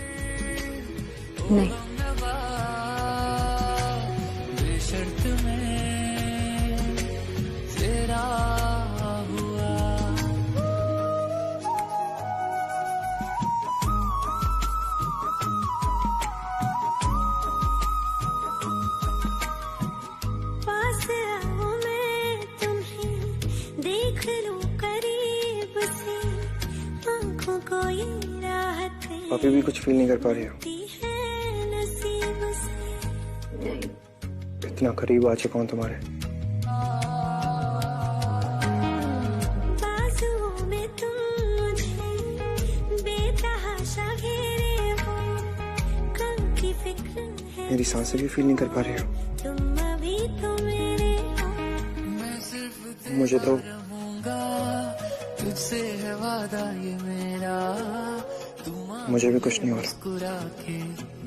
S1: नहीं।
S10: बेशर्त में तेरा
S4: अभी भी कुछ फील नहीं कर पा रही हो? इतना करीब आ चुका हूँ तुम्हारे। मेरी सांसें भी फील नहीं कर पा रही हो? मुझे तो
S10: तुझसे है वादा ये मेरा,
S4: मुझे भी कुछ नहीं हो रहा।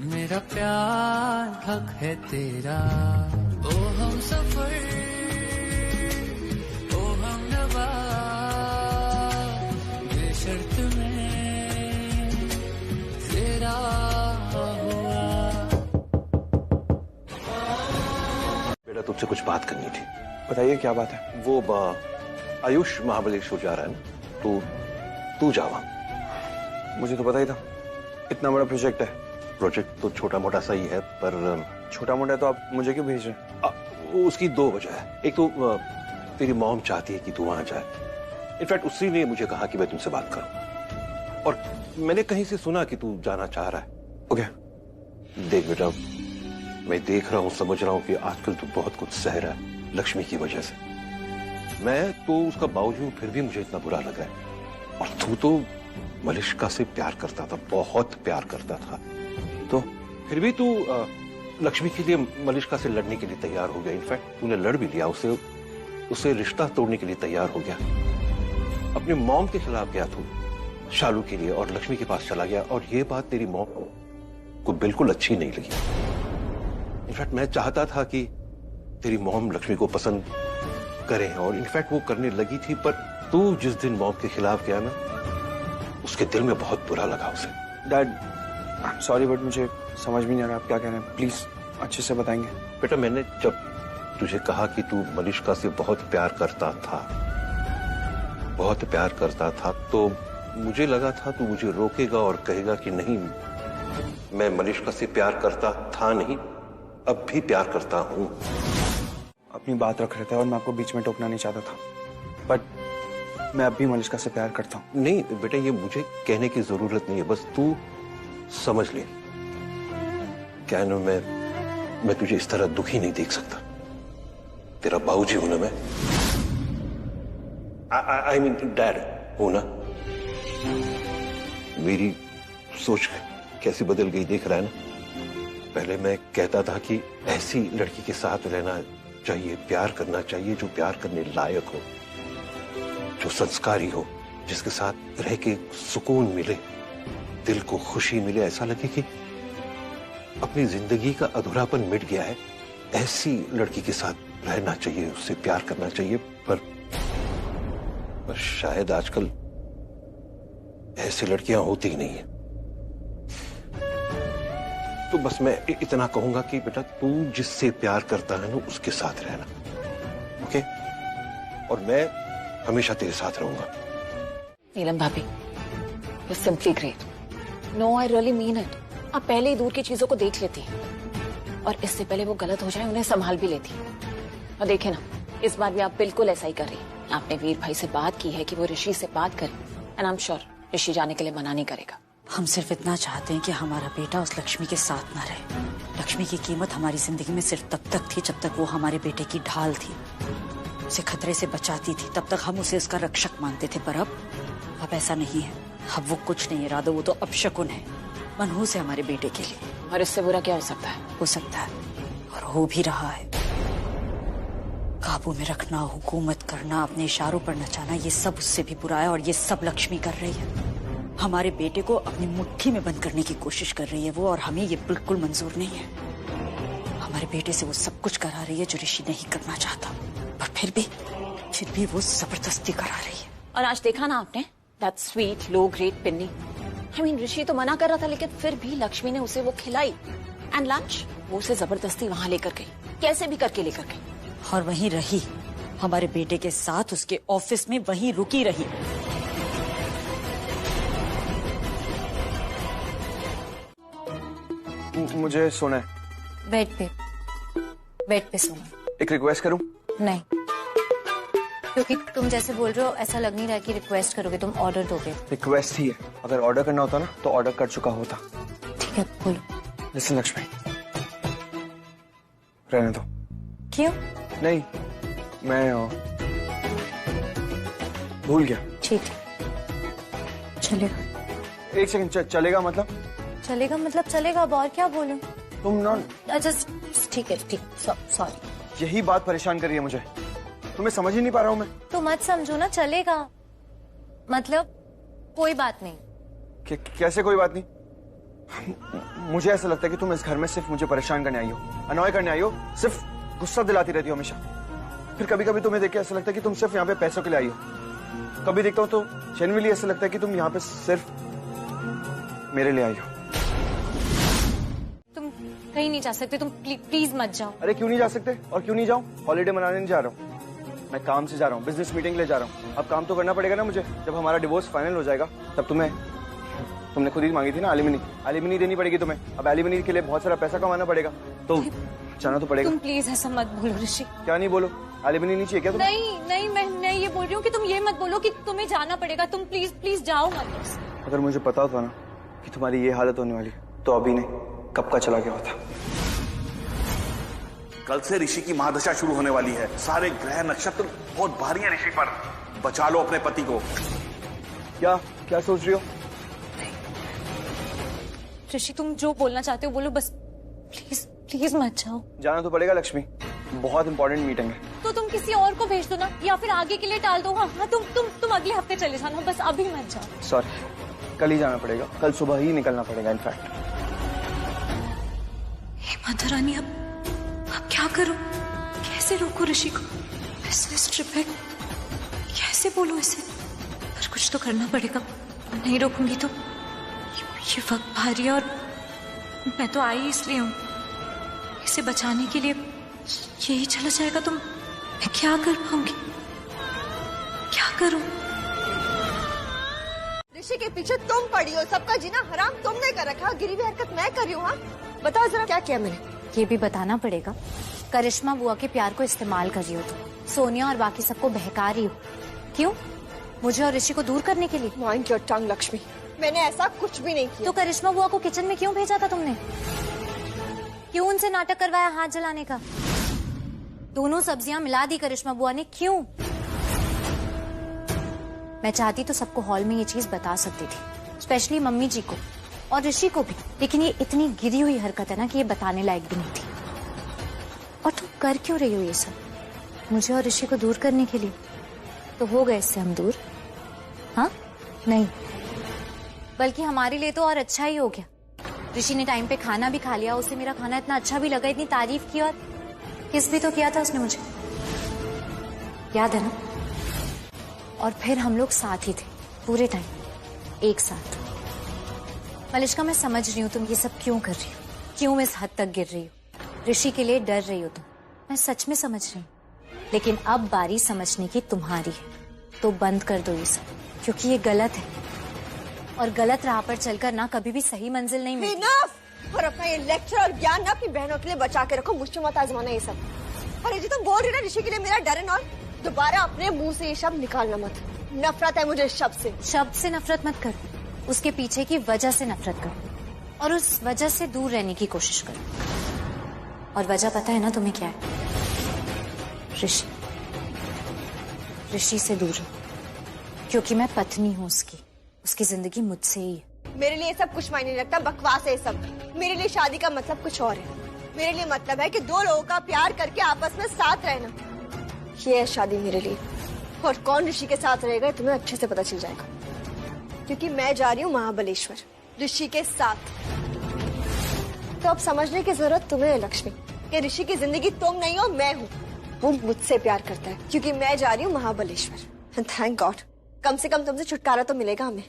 S10: मेरा प्यार हक है तेरा। ओ हम सफर, ओ हम नवा, बेशर्त में तेरा हुआ।
S11: बेटा, तुझसे कुछ बात करनी थी।
S4: बताइए क्या बात है?
S11: वो आयुष महाबलेश्वर जा रहा है ना, तू जावा।
S4: मुझे तो पता ही था, इतना बड़ा प्रोजेक्ट है।
S11: प्रोजेक्ट तो छोटा मोटा सा ही है, पर
S4: छोटा मोटा है तो आप मुझे क्यों भेज रहे हैं?
S11: उसकी 2 वजह है। एक तो तेरी मॉम चाहती है कि तू वहां जाए। इनफैक्ट उसी ने मुझे कहा कि मैं तुमसे बात करूं। और मैंने कहीं से सुना कि तू जाना चाह रहा है।
S4: ओके।
S11: देख बेटा, मैं देख रहा हूँ, समझ रहा हूँ कि आजकल तू बहुत कुछ सह रहा है लक्ष्मी की वजह से। मैं तो उसका बावजूद फिर भी मुझे इतना बुरा लगा है। और तू तो मलिष्का से प्यार करता था, बहुत प्यार करता था, तो फिर भी तू लक्ष्मी के लिए मलिष्का से लड़ने के लिए तैयार हो गया। इनफैक्ट तूने लड़ भी लिया, उससे रिश्ता तोड़ने के लिए तैयार हो गया। अपने मॉम के खिलाफ गया तू शालू के लिए और लक्ष्मी के पास चला गया। और ये बात तेरी मॉम को बिल्कुल अच्छी नहीं लगी। इनफैक्ट मैं चाहता था कि तेरी मॉम लक्ष्मी को पसंद करे, और इनफैक्ट वो करने लगी थी। पर तू जिस दिन मॉम के खिलाफ गया ना, उसके दिल में बहुत बुरा लगा उसे।
S4: डैड, सॉरी बट मुझे समझ भी नहीं आ रहा आप क्या कह रहे हैं। प्लीज अच्छे से बताएंगे।
S11: बेटा, मैंने जब तुझे कहा कि तू मलिष्का से बहुत प्यार करता था, तो मुझे लगा था तू मुझे रोकेगा और कहेगा कि नहीं, मैं मलिष्का से प्यार करता था नहीं, अब भी प्यार करता हूं।
S4: अपनी बात रख रहे थे और मैं आपको बीच में टोकना नहीं चाहता था, बट मैं अब भी मलिष्का से प्यार करता हूं।
S11: नहीं बेटा, ये मुझे कहने की जरूरत नहीं है, बस तू समझ ले। क्या है ना, मैं तुझे इस तरह दुखी नहीं देख सकता। तेरा बाबूजी हूं ना मैं, आई मीन डैड हूं ना। मेरी सोच कैसी बदल गई देख रहा है ना। पहले मैं कहता था कि ऐसी लड़की के साथ रहना चाहिए, प्यार करना चाहिए जो प्यार करने लायक हो, जो संस्कारी हो, जिसके साथ रह के सुकून मिले, दिल को खुशी मिले, ऐसा लगे कि अपनी जिंदगी का अधूरापन मिट गया है। ऐसी लड़की के साथ रहना चाहिए, उससे प्यार करना चाहिए। पर शायद आजकल ऐसी लड़कियां होती ही नहीं है। तो बस मैं इतना कहूंगा कि बेटा, तू जिससे प्यार करता है ना, उसके साथ रहना, ओके? और मैं हमेशा तेरे साथ रहूंगा।
S7: नीलम भाभी, you simply great. No, I really mean it. आप पहले ही दूर की चीजों को देख लेती हैं, और इससे पहले वो गलत हो जाए उन्हें संभाल भी लेती। और देखे ना, इस बार भी आप बिल्कुल ऐसा ही कर रही हैं। आपने वीर भाई से बात की है कि वो ऋषि से बात करे, एंड आई एम श्योर ऋषि जाने के लिए मना नहीं करेगा।
S12: हम सिर्फ इतना चाहते हैं कि हमारा बेटा उस लक्ष्मी के साथ ना रहे। लक्ष्मी की कीमत हमारी जिंदगी में सिर्फ तब तक थी जब तक वो हमारे बेटे की ढाल थी, उसे खतरे से बचाती थी, तब तक हम उसे उसका रक्षक मानते थे। पर अब ऐसा नहीं है। अब वो कुछ नहीं है राधो, वो तो अपशकुन है, मनहूस है हमारे बेटे के लिए।
S7: और इससे बुरा क्या हो सकता है?
S12: हो सकता है, और हो भी रहा है। काबू में रखना, हुकूमत करना, अपने इशारों पर नचाना, ये सब उससे भी बुरा है। और ये सब लक्ष्मी कर रही है। हमारे बेटे को अपनी मुट्ठी में बंद करने की कोशिश कर रही है वो, और हमें ये बिल्कुल मंजूर नहीं है। हमारे बेटे से वो सब कुछ करा रही है जो ऋषि नहीं करना चाहता, पर फिर भी वो जबरदस्ती करा रही है।
S7: और आज देखा ना आपने, that sweet low grade pinni. I mean, Rishi तो मना कर रहा था, लेकिन फिर भी लक्ष्मी ने उसे वो खिलाई। एंड लंच वो उसे जबरदस्ती वहां लेकर गई, कैसे भी करके लेकर गई,
S12: और वहीं रही हमारे बेटे के साथ, उसके ऑफिस में वहीं रुकी रही।
S4: मुझे सोना है।
S1: बेड पे सोना।
S4: एक रिक्वेस्ट करूं?
S1: नहीं, क्योंकि तुम जैसे बोल रहे हो ऐसा लग नहीं रहा कि रिक्वेस्ट करोगे, तुम ऑर्डर दोगे।
S4: रिक्वेस्ट ही है, अगर ऑर्डर करना होता ना तो ऑर्डर कर चुका होता।
S1: ठीक है, बोलो।
S4: लिसन लक्ष्मी, रहने दो।
S1: क्यों?
S4: नहीं, मैं भूल गया।
S1: ठीक, चलेगा।
S4: एक सेकंड, चलेगा मतलब?
S1: चलेगा मतलब चलेगा, अब और क्या बोलूं?
S4: तुम ना,
S1: अच्छा ठीक है, ठीक, सॉरी।
S4: यही बात परेशान कर रही है मुझे, तुम्हें समझ ही नहीं पा रहा हूँ मैं।
S1: तो मत समझो ना, चलेगा मतलब कोई बात नहीं।
S4: कैसे कोई बात नहीं? मुझे ऐसा लगता है कि तुम इस घर में सिर्फ मुझे परेशान करने आई हो, अनॉय करने आई हो, सिर्फ गुस्सा दिलाती रहती हो हमेशा। फिर कभी कभी तुम्हें देख के ऐसा लगता है कि तुम सिर्फ यहाँ पे पैसों के लिए आई हो। कभी देखता हूँ तो जेन्युइनली ऐसा लगता है कि तुम यहाँ पे सिर्फ मेरे लिए आई हो।
S1: तुम कहीं नहीं जा सकते, तुम प्लीज मत जाओ।
S4: अरे क्यों नहीं जा सकते, और क्यों नहीं जाऊँ? हॉलीडे मनाने नहीं जा रहा हूँ, मैं काम से जा रहा हूँ, बिजनेस मीटिंग के लिए जा रहा हूँ। अब काम तो करना पड़ेगा ना मुझे। जब हमारा डिवोर्स फाइनल हो जाएगा तब तुमने खुद ही मांगी थी ना एलिमनी देनी पड़ेगी तुम्हें। अब एलिमनी के लिए बहुत सारा पैसा कमाना पड़ेगा, तो जाना तो पड़ेगा।
S1: तुम प्लीज ऐसा मत बोलो ऋषि।
S4: क्या नहीं बोलो? एलिमनी नहीं चाहिए क्या तुम्हें?
S1: नहीं, मैं ये बोल रही हूँ कि तुम ये मत बोलो कि तुम्हें जाना पड़ेगा। तुम प्लीज जाओ मत।
S4: अगर मुझे पता होता ना कि तुम्हारी ये हालत होने वाली तो अभी नहीं कब का चला गया होता।
S13: कल से ऋषि की महादशा शुरू होने वाली है। सारे ग्रह नक्षत्र बहुत भारी है ऋषि पर। बचा लो अपने पति को।
S4: क्या क्या सोच रही हो?
S1: ऋषि तुम जो बोलना चाहते हो बोलो, बस प्लीज प्लीज मत जाओ।
S4: जाना तो पड़ेगा लक्ष्मी, बहुत इंपॉर्टेंट मीटिंग है।
S1: तो तुम किसी और को भेज दो ना, या फिर आगे के लिए टाल दो। हाँ तुम अगले हफ्ते चले जाना, बस अभी मत जाओ।
S4: सॉरी, कल ही जाना पड़ेगा, कल सुबह ही निकलना पड़ेगा इनफैक्ट।
S1: हे माता रानी, अब क्या करूं? कैसे रोको ऋषि को? बिजनेस ट्रिप है, कैसे बोलूं इसे? पर कुछ तो करना पड़ेगा। नहीं रोकूंगी तो ये वक्त भारी है, और मैं तो आई इसलिए हूं, इसे बचाने के लिए। यही चला जाएगा तो मैं क्या कर पाऊंगी? क्या करूं?
S2: ऋषि के पीछे तुम पड़ी हो, सबका जीना हराम तुमने कर रखा, गिरी हुई हरकत मैं कर रही हूँ। हाँ बताओ जरा क्या किया मैंने?
S1: ये भी बताना पड़ेगा। करिश्मा बुआ के प्यार को इस्तेमाल कर रही हो तुम, सोनिया और बाकी सबको बहका रही हो। क्यों? मुझे और ऋषि को दूर करने के लिए?
S2: माइंड योर टंग लक्ष्मी, मैंने ऐसा कुछ भी नहीं किया।
S1: तो करिश्मा बुआ को किचन में क्यों भेजा था तुमने? क्यों उनसे नाटक करवाया हाथ जलाने का? दोनों सब्जियां मिला दी करिश्मा बुआ ने, क्यों? मैं चाहती तो सबको हॉल में ये चीज बता सकती थी, स्पेशली मम्मी जी को और ऋषि को भी, लेकिन ये इतनी गिरी हुई हरकत है ना कि ये बताने लायक भी नहीं थी। और तुम कर क्यों रही हो ये सब? मुझे और ऋषि को दूर करने के लिए? तो हो गए इससे हम दूर? हाँ नहीं, बल्कि हमारे लिए तो और अच्छा ही हो गया। ऋषि ने टाइम पे खाना भी खा लिया, उसे मेरा खाना इतना अच्छा भी लगा, इतनी तारीफ की, और किस भी तो किया था उसने मुझे, याद है ना? और फिर हम लोग साथ ही थे पूरे टाइम, एक साथ। मलिश्का, मैं समझ रही हूँ तुम ये सब क्यों कर रही हो, क्यों इस हद तक गिर रही हो, ऋषि के लिए डर रही हो तुम, मैं सच में समझ रही हूँ। लेकिन अब बारी समझने की तुम्हारी है, तो बंद कर दो ये सब, क्योंकि ये गलत है, और गलत राह पर चलकर ना कभी भी सही मंजिल नहीं मिलती।
S2: Enough! और अपना ये लेक्चर और ज्ञान ना अपनी बहनों के लिए बचा के रखो, मुझसे मत आजमाना ये सब। अरे जी तुम बोल रही ना ऋषि के लिए मेरा डर है, और दोबारा अपने मुंह से ये शब्द निकालना मत। नफरत है मुझे इस शब्द से।
S1: शब्द से नफरत मत कर, उसके पीछे की वजह से नफरत कर, और उस वजह से दूर रहने की कोशिश कर। और वजह पता है ना तुम्हें क्या है? ऋषि। ऋषि से दूर रहो, क्योंकि मैं पत्नी हूँ उसकी, उसकी जिंदगी मुझसे ही है।
S2: मेरे लिए सब कुछ मायने नहीं रखता, बकवास है ये सब। मेरे लिए शादी का मतलब कुछ और है। मेरे लिए मतलब है कि दो लोगों का प्यार करके आपस में साथ रहना, ये है शादी मेरे लिए। और कौन ऋषि के साथ रहेगा तुम्हें अच्छे से पता चल जाएगा, क्योंकि मैं जा रही हूँ महाबलेश्वर ऋषि के साथ। तो अब समझने की जरूरत तुम्हें है लक्ष्मी, कि ऋषि की जिंदगी तुम नहीं हो, मैं हूँ। वो मुझसे प्यार करता है, क्योंकि मैं जा रही हूँ महाबलेश्वर। थैंक गॉड, कम से कम तुमसे छुटकारा तो मिलेगा हमें।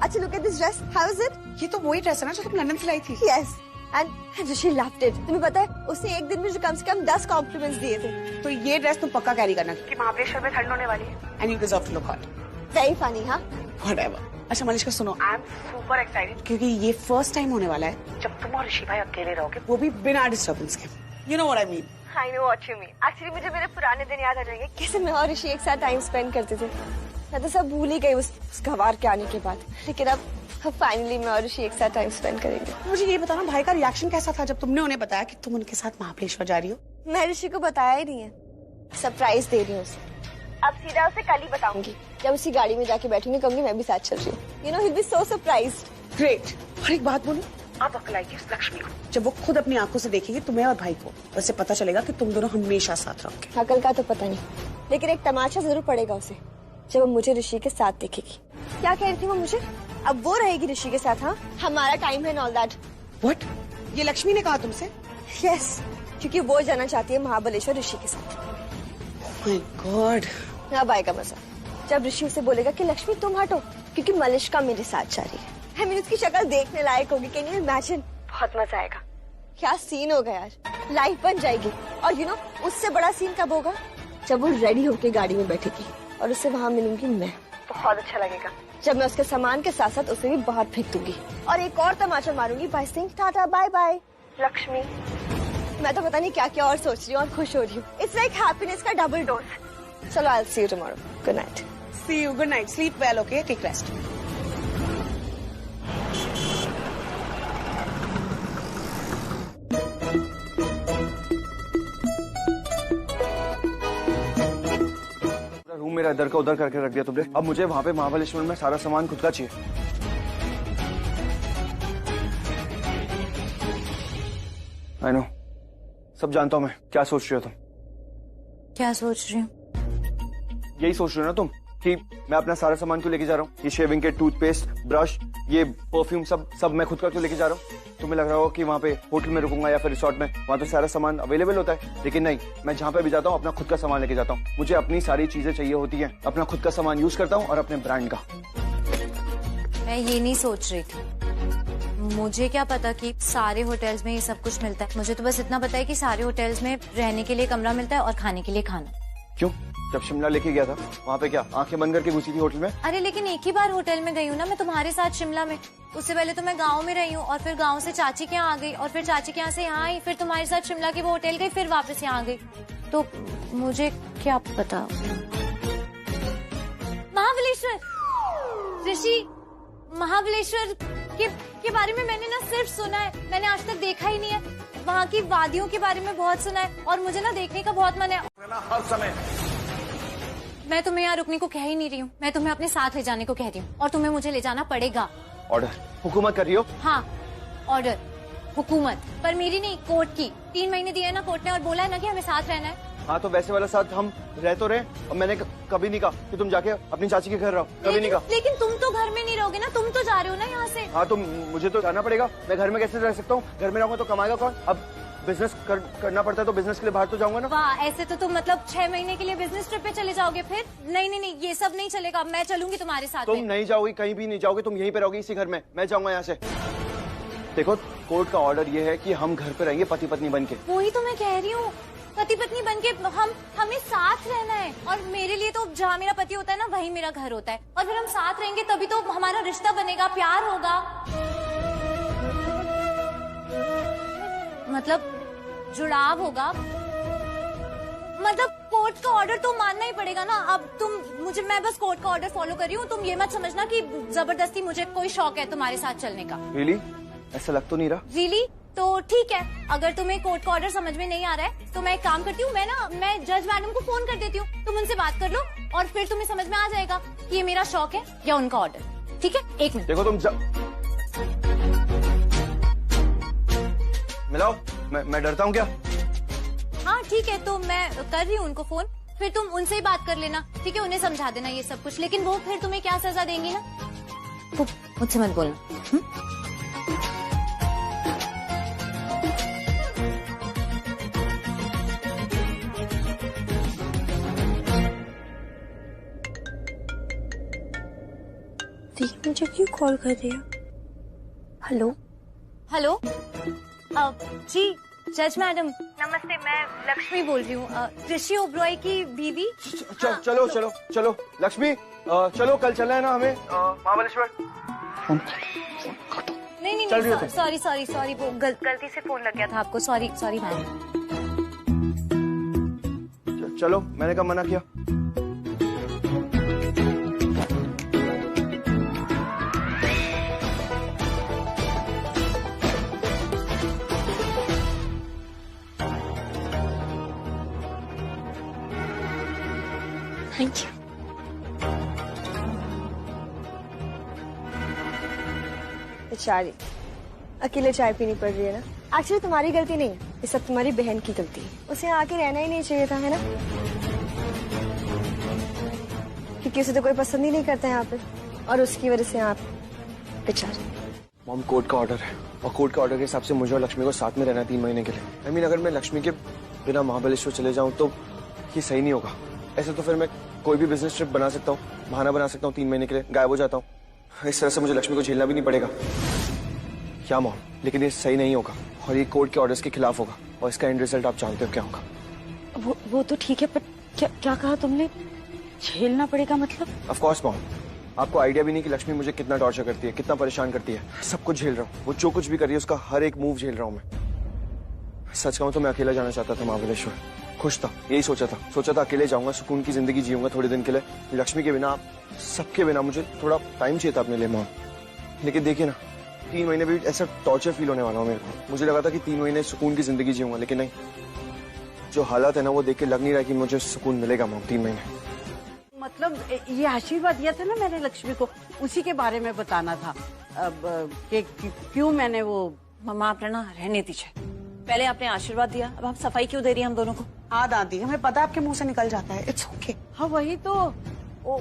S2: अच्छा, look at this dress. How is it?
S14: ये तो वही ड्रेस है ना जो तुम लंदन से लाई थी।
S2: Yes. And she loved it. तुम्हें पता है उसने एक दिन में जो कम से कम 10 कॉम्प्लीमेंट्स दिए थे।
S14: तो ये ड्रेस तुम पक्का कैरी करना, क्योंकि महाबलेश्वर में ठंड होने वाली है। And you deserve to look hot.
S2: Very funny, हाँ?
S14: Whatever. अच्छा मलिश्का सुनो, I am super excited क्योंकि ये फर्स्ट टाइम होने वाला है जब तुम और ऋषि भाई अकेले रहोगे, वो भी बिना डिस्टर्बेंस के। You know what I mean?
S2: I know what you mean. Actually मुझे मेरे पुराने दिन याद आ जाएंगे, कैसे मैं और ऋषि एक साथ टाइम स्पेंड करते थे। मैं तो सब भूल ही गई उस गवार के आने के बाद, लेकिन अब फाइनली मैं और ऋषि एक साथ टाइम स्पेंड करेंगे।
S14: मुझे ये बताना, भाई का रिएक्शन कैसा था जब तुमने उन्हें बताया कि तुम उनके साथ महाबलेश्वर जा रही हो?
S2: मैं ऋषि को बताया ही नहीं है, सरप्राइज दे रही हूँ उसे। अब सीधा उसे कल ही बताऊंगी, जब उसी गाड़ी में जाके बैठूंगी, कहूंगी मैं भी साथ चल रही हूँ। You know, he'll be so surprised.
S14: Great. और एक बात बोलूं, आप अकलाइए उस लक्ष्मी को, जब वो खुद अपनी आंखों से देखेगी तुम्हें और भाई को, उससे पता चलेगा कि तुम दोनों हमेशा साथ रहोगे।
S2: अकल का तो पता नहीं, लेकिन एक तमाशा जरूर पड़ेगा उसे जब वो मुझे ऋषि के साथ देखेगी। क्या कह रही थी वो मुझे? अब वो रहेगी ऋषि के साथ। हाँ, हमारा टाइम है, ऑल दैट।
S14: व्हाट? ये लक्ष्मी ने कहा तुमसे?
S2: यस, क्योंकि वो जाना चाहती है महाबलेश्वर ऋषि के साथ।
S14: My God.
S2: अब आएगा मजा जब ऋषि उसे बोलेगा कि लक्ष्मी तुम हटो, क्योंकि मलिश्का मेरे साथ जा रही है। I mean, उसकी शक्ल देखने लायक होगी, कैन यू इमेजिन? बहुत मजा आएगा। क्या सीन होगा यार, लाइफ बन जाएगी। और यू नो उससे बड़ा सीन कब होगा? जब वो रेडी होके गाड़ी में बैठेगी और उससे वहाँ मिलूंगी मैं। बहुत अच्छा लगेगा जब मैं उसके सामान के साथ साथ उसे भी बाहर फेंक दूंगी और एक और तमाचा मारूंगी by saying tata bye bye Lakshmi. मैं तो पता नहीं क्या क्या और सोच रही हूँ और खुश हो रही हूँ। इट्स लाइक हैप्पीनेस का डबल डोज। चलो I will see you tomorrow. Good night.
S14: See you. Good night. Sleep well. Okay, take rest.
S4: Room मेरा इधर का उधर करके रख दिया तुमने। अब मुझे वहाँ पे महाबलेश्वर में सारा सामान खुद का चाहिए। आई नो, सब जानता हूँ मैं। क्या सोच रही हो तुम?
S1: क्या सोच रही हूँ?
S4: यही सोच रही हो ना तुम कि मैं अपना सारा सामान क्यों लेके जा रहा हूँ? ये शेविंग के टूथपेस्ट, ब्रश, ये परफ्यूम सब मैं खुद का क्यों लेके जा रहा हूँ? तुम्हें लग रहा हो कि वहाँ पे होटल में रुकूंगा या फिर रिसोर्ट में, वहाँ तो सारा सामान अवेलेबल होता है। लेकिन नहीं, मैं जहाँ पे भी जाता हूँ अपना खुद का सामान लेके जाता हूँ। मुझे अपनी सारी चीजें चाहिए होती हैं, अपना खुद का सामान यूज करता हूँ और अपने ब्रांड का।
S1: मैं ये नहीं सोच रही थी। मुझे क्या पता कि सारे होटल्स में ये सब कुछ मिलता है। मुझे तो बस इतना पता है कि सारे होटल्स में रहने के लिए कमरा मिलता है और खाने के लिए खाना।
S4: क्यों? जब शिमला लेके गया था वहाँ पे क्या आंखें बंद करके घुसी थी होटल में?
S1: अरे लेकिन एक ही बार होटल में गई हूँ ना मैं तुम्हारे साथ शिमला में। उससे पहले तो मैं गांव में रही हूँ और फिर गांव से चाची के यहाँ आ गई और फिर चाची के यहाँ से यहाँ आई, फिर तुम्हारे साथ शिमला के वो होटल गई, फिर वापस यहाँ आ गई। तो मुझे क्या पता। महाबलेश्वर, ऋषि, महाबलेश्वर के बारे में मैंने ना सिर्फ सुना है, मैंने आज तक देखा ही नहीं है। वहाँ की वादियों के बारे में बहुत सुना है और मुझे ना देखने का बहुत मन है।
S13: हर समय
S1: मैं तुम्हें यहाँ रुकने को कह ही नहीं रही हूँ, मैं तुम्हें अपने साथ ले जाने को कह रही हूँ और तुम्हें मुझे ले जाना पड़ेगा।
S4: ऑर्डर? हुकूमत कर रही हो?
S1: हाँ, ऑर्डर, हुकूमत, पर मेरी नहीं, कोर्ट की। 3 महीने दिए है ना कोर्ट ने और बोला है ना कि हमें साथ रहना है।
S4: हाँ तो वैसे वाला साथ हम रह तो रहे, और मैंने कभी नहीं कहा कि तुम जाके अपनी चाची के घर रहो, कभी नहीं कहा।
S1: लेकिन तुम तो घर में नहीं रहोगे ना, तुम तो जा रहे हो ना यहाँ से।
S4: हाँ तो मुझे तो जाना पड़ेगा। मैं घर में कैसे रह सकता हूँ? घर में रहूंगा तो कमाएगा कौन? अब बिजनेस करना पड़ता है तो बिजनेस के लिए बाहर तो जाऊंगा ना।
S1: वाह, ऐसे तो तुम मतलब 6 महीने के लिए बिजनेस ट्रिप पे चले जाओगे फिर? नहीं, ये सब नहीं चलेगा, मैं चलूंगी तुम्हारे साथ।
S4: तुम नहीं जाओगी, कहीं भी नहीं जाओगे, तुम यहीं पे रहोगी इसी घर में। मैं जाऊंगा यहाँ से। देखो, कोर्ट का ऑर्डर ये है कि हम घर पे रहेंगे पति पत्नी बन के।
S1: वही तो मैं कह रही हूँ, पति पत्नी बनके हमें साथ रहना है। और मेरे लिए तो जहाँ मेरा पति होता है ना वही मेरा घर होता है, और फिर हम साथ रहेंगे तभी तो हमारा रिश्ता बनेगा, प्यार होगा, मतलब जुड़ाव होगा। मतलब कोर्ट का ऑर्डर तो मानना ही पड़ेगा ना। अब मैं बस कोर्ट का ऑर्डर फॉलो कर रही हूँ, तुम ये मत समझना कि जबरदस्ती मुझे कोई शौक है तुम्हारे साथ चलने का।
S4: रियली? ऐसा लग तो नहीं रहा।
S1: रियली? तो ठीक है, अगर तुम्हें कोर्ट का ऑर्डर समझ में नहीं आ रहा है तो मैं एक काम करती हूँ, मैं जज मैडम को फोन कर देती हूँ, तुम उनसे बात कर लो और फिर तुम्हें समझ में आ जाएगा कि ये मेरा शौक है या उनका ऑर्डर। ठीक है, 1 मिनट।
S4: देखो तुम मिलाओ, मैं डरता हूँ क्या?
S1: हाँ ठीक है, तो मैं कर रही हूँ उनको फोन, फिर तुम उनसे ही बात कर लेना। ठीक है, उन्हें समझा देना ये सब कुछ, लेकिन वो फिर तुम्हें क्या सजा देंगी ना, वो मुझसे मत बोलना।
S2: मुझे क्यों कॉल कर दिया?
S1: हेलो जी जज मैडम नमस्ते, मैं लक्ष्मी बोल रही हूँ, ऋषि ओबरॉय की बीवी।
S4: चलो लक्ष्मी, चलो कल चलना है ना हमें महाबलेश्वर।
S1: नहीं, सॉरी, वो गलती से फोन लग गया था आपको, सॉरी मैम।
S4: चलो, मैंने कब मना किया?
S2: Thank you. बेचारी अकेले चाय पीनी पड़ रही है ना। एक्चुअली तुम्हारी गलती नहीं, ये सब तुम्हारी बहन की गलती है। उसे यहाँ आके रहना ही नहीं चाहिए था, है ना? क्योंकि उसे तो कोई पसंद ही नहीं करता यहाँ पे, और उसकी वजह से आप बेचारी।
S4: मॉम, कोर्ट का ऑर्डर है और कोर्ट के ऑर्डर के हिसाब से मुझे और लक्ष्मी को साथ में रहना है 3 महीने के लिए। आई मीन, अगर मैं लक्ष्मी के बिना महाबलेश्वर चले जाऊँ तो ये सही नहीं होगा। ऐसे तो फिर मैं कोई भी बिजनेस ट्रिप बना सकता हूँ, बहाना बना सकता हूँ, 3 महीने के लिए गायब हो जाता हूँ। इस तरह से मुझे लक्ष्मी को झेलना भी नहीं पड़ेगा। क्या मॉम, लेकिन ये सही नहीं होगा और ये कोर्ट के ऑर्डर्स के खिलाफ होगा, और इसका एंड रिजल्ट आप जानते हो क्या होगा।
S2: वो तो ठीक है, पर क्या कहा तुमने?
S8: झेलना पड़ेगा मतलब?
S4: ऑफ कोर्स मॉम, आपको आइडिया भी नहीं कि लक्ष्मी मुझे कितना टॉर्चर करती है, कितना परेशान करती है। सब कुछ झेल रहा हूँ, वो जो कुछ भी कर रही है उसका हर एक मूव झेल रहा हूँ मैं। सच कहूँ तो मैं अकेला जाना चाहता था महाबलेश्वर, खुश था, यही सोचा था अकेले जाऊंगा, सुकून की जिंदगी जीऊंगा थोड़े दिन के लिए। लक्ष्मी के बिना, सबके बिना मुझे थोड़ा टाइम चाहिए था अपने लिए मॉम। लेकिन देखिए ना, 3 महीने भी ऐसा टॉर्चर फील होने वाला हूँ मेरे को। मुझे लगा था कि 3 महीने सुकून की जिंदगी जीऊंगा, लेकिन नहीं, जो हालात है ना वो देख के लग नहीं रहा कि मुझे सुकून मिलेगा मॉम 3 महीने।
S3: मतलब ये आशीर्वाद दिया था ना मैंने लक्ष्मी को, उसी के बारे में बताना था। अब क्यों मैंने वो।
S7: मम्मा आप ना रहने दीजिए, पहले आपने आशीर्वाद दिया, अब आप सफाई क्यों दे रही है हम दोनों को?
S14: हाँ दादी, हमें पता है आपके मुंह से निकल जाता है, इट्स ओके।
S3: हाँ वही तो,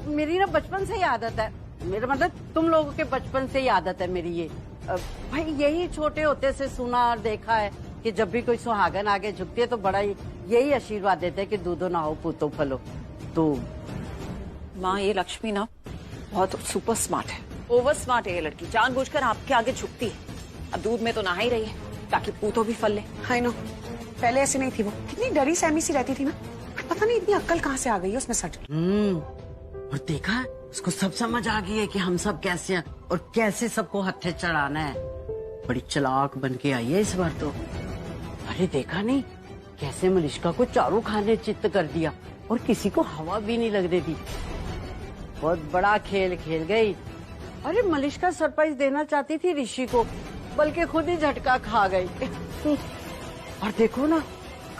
S3: मेरी ना बचपन से ही आदत है, मेरा मतलब तुम लोगों के बचपन से ही आदत है मेरी ये। भाई यही छोटे होते से सुना और देखा है कि जब भी कोई सुहागन आगे झुकती है तो बड़ा ही यही आशीर्वाद देते हैं कि दूधो ना हो पूतो फलो। तो
S7: माँ ये लक्ष्मी ना बहुत सुपर स्मार्ट है, ओवर स्मार्ट है ये लड़की, जानबूझकर आपके आगे झुकती है। अब दूध में तो नहा ही रही है ताकि पूतो भी फल ले।
S14: आई नो, पहले ऐसी नहीं थी वो, कितनी डरी सहमी सी रहती थी ना, पता नहीं इतनी अक्ल कहाँ से आ गई है उसमें सच।
S3: और देखा, उसको सब समझ आ गई है कि हम सब कैसे हैं और कैसे सबको हत्थे चढ़ाना है। बड़ी चालाक बन के आई है इस बार तो। अरे देखा नहीं कैसे मलिष्का को चारों खाने चित्त कर दिया और किसी को हवा भी नहीं लगने दी। बहुत बड़ा खेल खेल गई। अरे मलिष्का सरप्राइज देना चाहती थी ऋषि को, बल्कि खुद ही झटका खा गई। और देखो ना,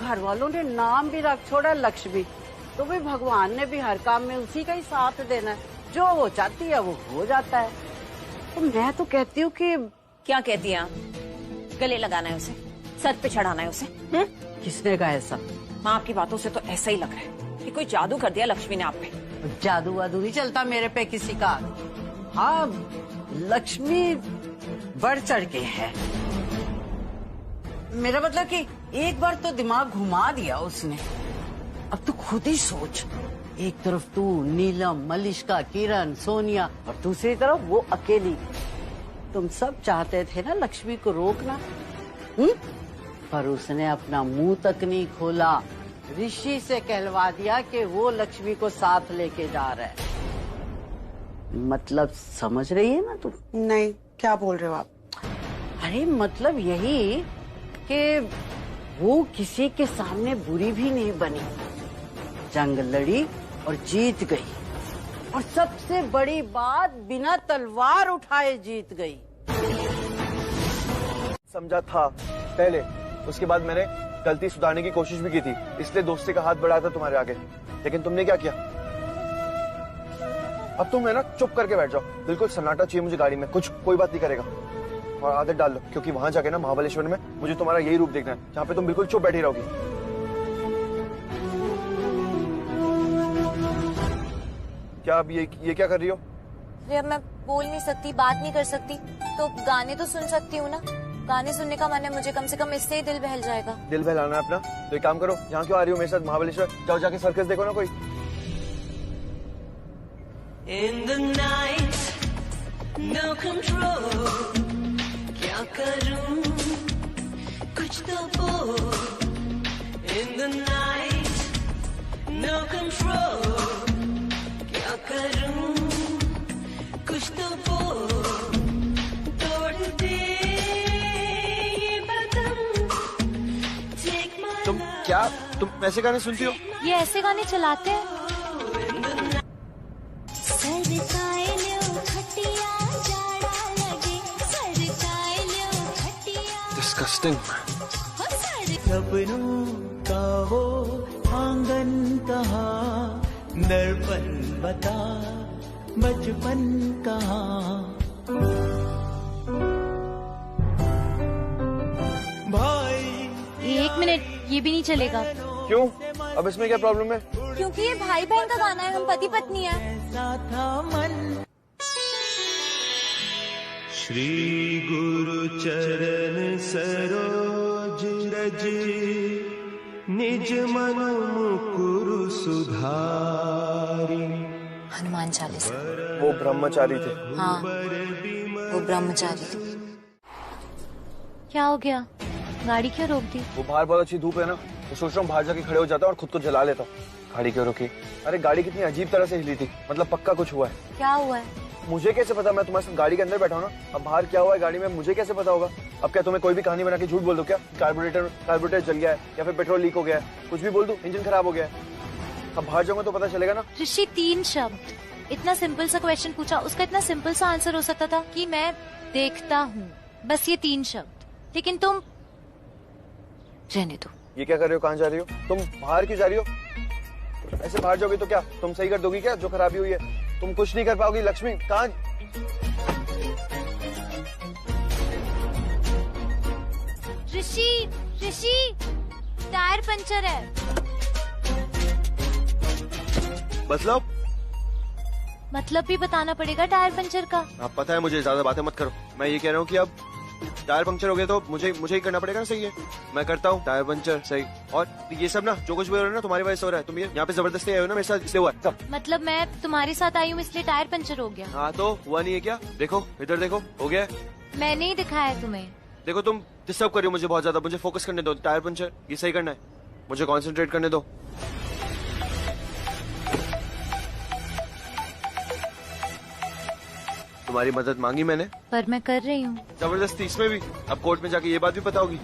S3: घर वालों ने नाम भी रख छोड़ा लक्ष्मी। तो भी भगवान ने भी हर काम में उसी का ही साथ देना है, जो वो चाहती है वो हो जाता है। तो मैं तो कहती हूँ कि।
S7: क्या कहती है आप? गले लगाना है उसे, सर पे चढ़ाना है उसे।
S3: किसने कहा ऐसा?
S7: माँ आपकी बातों से तो ऐसा ही लग रहा है कि कोई जादू कर दिया लक्ष्मी ने आप पे।
S3: जादू वादू नहीं चलता मेरे पे किसी का। हाँ लक्ष्मी बढ़ चढ़ के है, मेरा मतलब कि एक बार तो दिमाग घुमा दिया उसने। अब तू खुद ही सोच, एक तरफ तू, नीलम, मलिष्का, किरण, सोनिया और दूसरी तरफ वो अकेली। तुम सब चाहते थे ना लक्ष्मी को रोकना, पर उसने अपना मुंह तक नहीं खोला। ऋषि से कहलवा दिया कि वो लक्ष्मी को साथ लेके जा रहा है। मतलब समझ रही है ना तू?
S14: नहीं, क्या बोल रहे हो आप?
S3: अरे मतलब यही कि वो किसी के सामने बुरी भी नहीं बनी, जंग लड़ी और जीत गई। और सबसे बड़ी बात, बिना तलवार उठाए जीत गई।
S4: समझा था पहले, उसके बाद मैंने गलती सुधारने की कोशिश भी की थी, इसलिए दोस्ती का हाथ बढ़ाया था तुम्हारे आगे। लेकिन तुमने क्या किया? अब तुम है ना चुप करके बैठ जाओ, बिल्कुल सन्नाटा चाहिए मुझे गाड़ी में, कोई बात नहीं करेगा। और आदत डाल लो, क्योंकि वहां जाके ना महाबलेश्वर में मुझे तुम्हारा यही रूप देखना है, जहाँ पे तुम बिल्कुल चुप बैठी रहोगी। क्या अब ये क्या कर रही हो?
S1: अब मैं बोल नहीं सकती, बात नहीं कर सकती, तो गाने तो सुन सकती हूँ ना। गाने सुनने का मन है मुझे, कम से कम इससे ही दिल बहल जाएगा।
S4: दिल बहलाना है अपना? तो एक काम करो, यहाँ क्यों आ रही हो मेरे साथ महाबलेश्वर? जाओ जाके सर्कस देखो ना कोई।
S10: In the night, no control, क्या करूं, कुछ तो बोल। In the night, no control, क्या करूं, कुछ तो बोल। तोड़ दे ये बदन, take my
S4: तुम ऐसे गाने सुनती हो?
S1: ये ऐसे गाने चलाते हैं?
S4: Disgusting.
S10: सपनों का वो आंगन कहाँ, दर्पण बता बचपन कहाँ। भाई
S1: 1 मिनट, ये भी नहीं चलेगा।
S4: क्यों? अब इसमें क्या प्रॉब्लम है?
S1: क्योंकि ये भाई बहन का गाना है, हम पति पत्नी है।
S10: श्री गुरु चरण सरोज रज, निज मन मुकुरु सुधारी।
S1: हनुमान चालीसा।
S4: वो ब्रह्मचारी थे।
S1: हाँ, वो ब्रह्मचारी थे। क्या हो गया? गाड़ी क्यों रोक दी?
S4: वो बाहर बहुत अच्छी धूप है ना, तो सोच रहा हूँ बाहर जाके खड़े हो जाता और खुद को जला लेता। गाड़ी क्यों रुकी? अरे गाड़ी कितनी अजीब तरह से हिली थी, मतलब पक्का कुछ हुआ है।
S1: क्या हुआ है?
S4: मुझे कैसे पता? मैं तुम्हारे साथ गाड़ी के अंदर बैठा हूँ ना, अब बाहर क्या हुआ है गाड़ी में मुझे कैसे पता होगा? अब क्या तुम्हें कोई भी कहानी बना के झूठ बोल दो क्या? कार्बोरेटर जल गया है या फिर पेट्रोल लीक हो गया है, कुछ भी बोल दूं, इंजन खराब हो गया है। अब बाहर जाऊंगा तो पता चलेगा ना।
S1: ऋषि 3 शब्द, इतना सिंपल सा क्वेश्चन पूछा, उसका इतना सिंपल सा आंसर हो सकता था कि मैं देखता हूँ, बस ये 3 शब्द। लेकिन तुम रहने दो।
S4: ये क्या कर रहे हो? कहाँ जा रही हो तुम? बाहर क्यों जा रही हो? ऐसे बाहर जाओगी तो क्या तुम सही कर दोगी क्या जो खराबी हुई है? तुम कुछ नहीं कर पाओगी लक्ष्मी। कहाँ?
S1: ऋषि टायर पंचर है। मतलब भी बताना पड़ेगा टायर पंचर का।
S4: आप पता है मुझे, ज्यादा बातें मत करो। मैं ये कह रहा हूँ कि अब टायर पंक्चर हो गया तो मुझे ही करना पड़ेगा ना। सही है, मैं करता हूँ टायर पंक्चर। सही। और ये सब ना जो कुछ भी हो रहा है ना तुम्हारी वजह से हो रहा है। तुम यहाँ पे जबरदस्ती आए हो ना मेरे साथ, इसलिए हुआ सब।
S1: मतलब मैं तुम्हारे साथ आई हूँ इसलिए टायर पंचर हो गया?
S4: हाँ तो हुआ नहीं है क्या? देखो इधर देखो, हो गया।
S1: मैंने ही दिखाया तुम्हें।
S4: देखो तुम डिस्टर्ब कर रही हो मुझे बहुत ज्यादा। मुझे फोकस करने दो। टायर पंचर ये सही करना है, मुझे कॉन्सेंट्रेट करने दो। तुम्हारी मदद मांगी मैंने,
S1: पर मैं कर रही हूँ
S4: जबरदस्ती। इसमें भी अब कोर्ट में जाके ये बात भी पता होगी।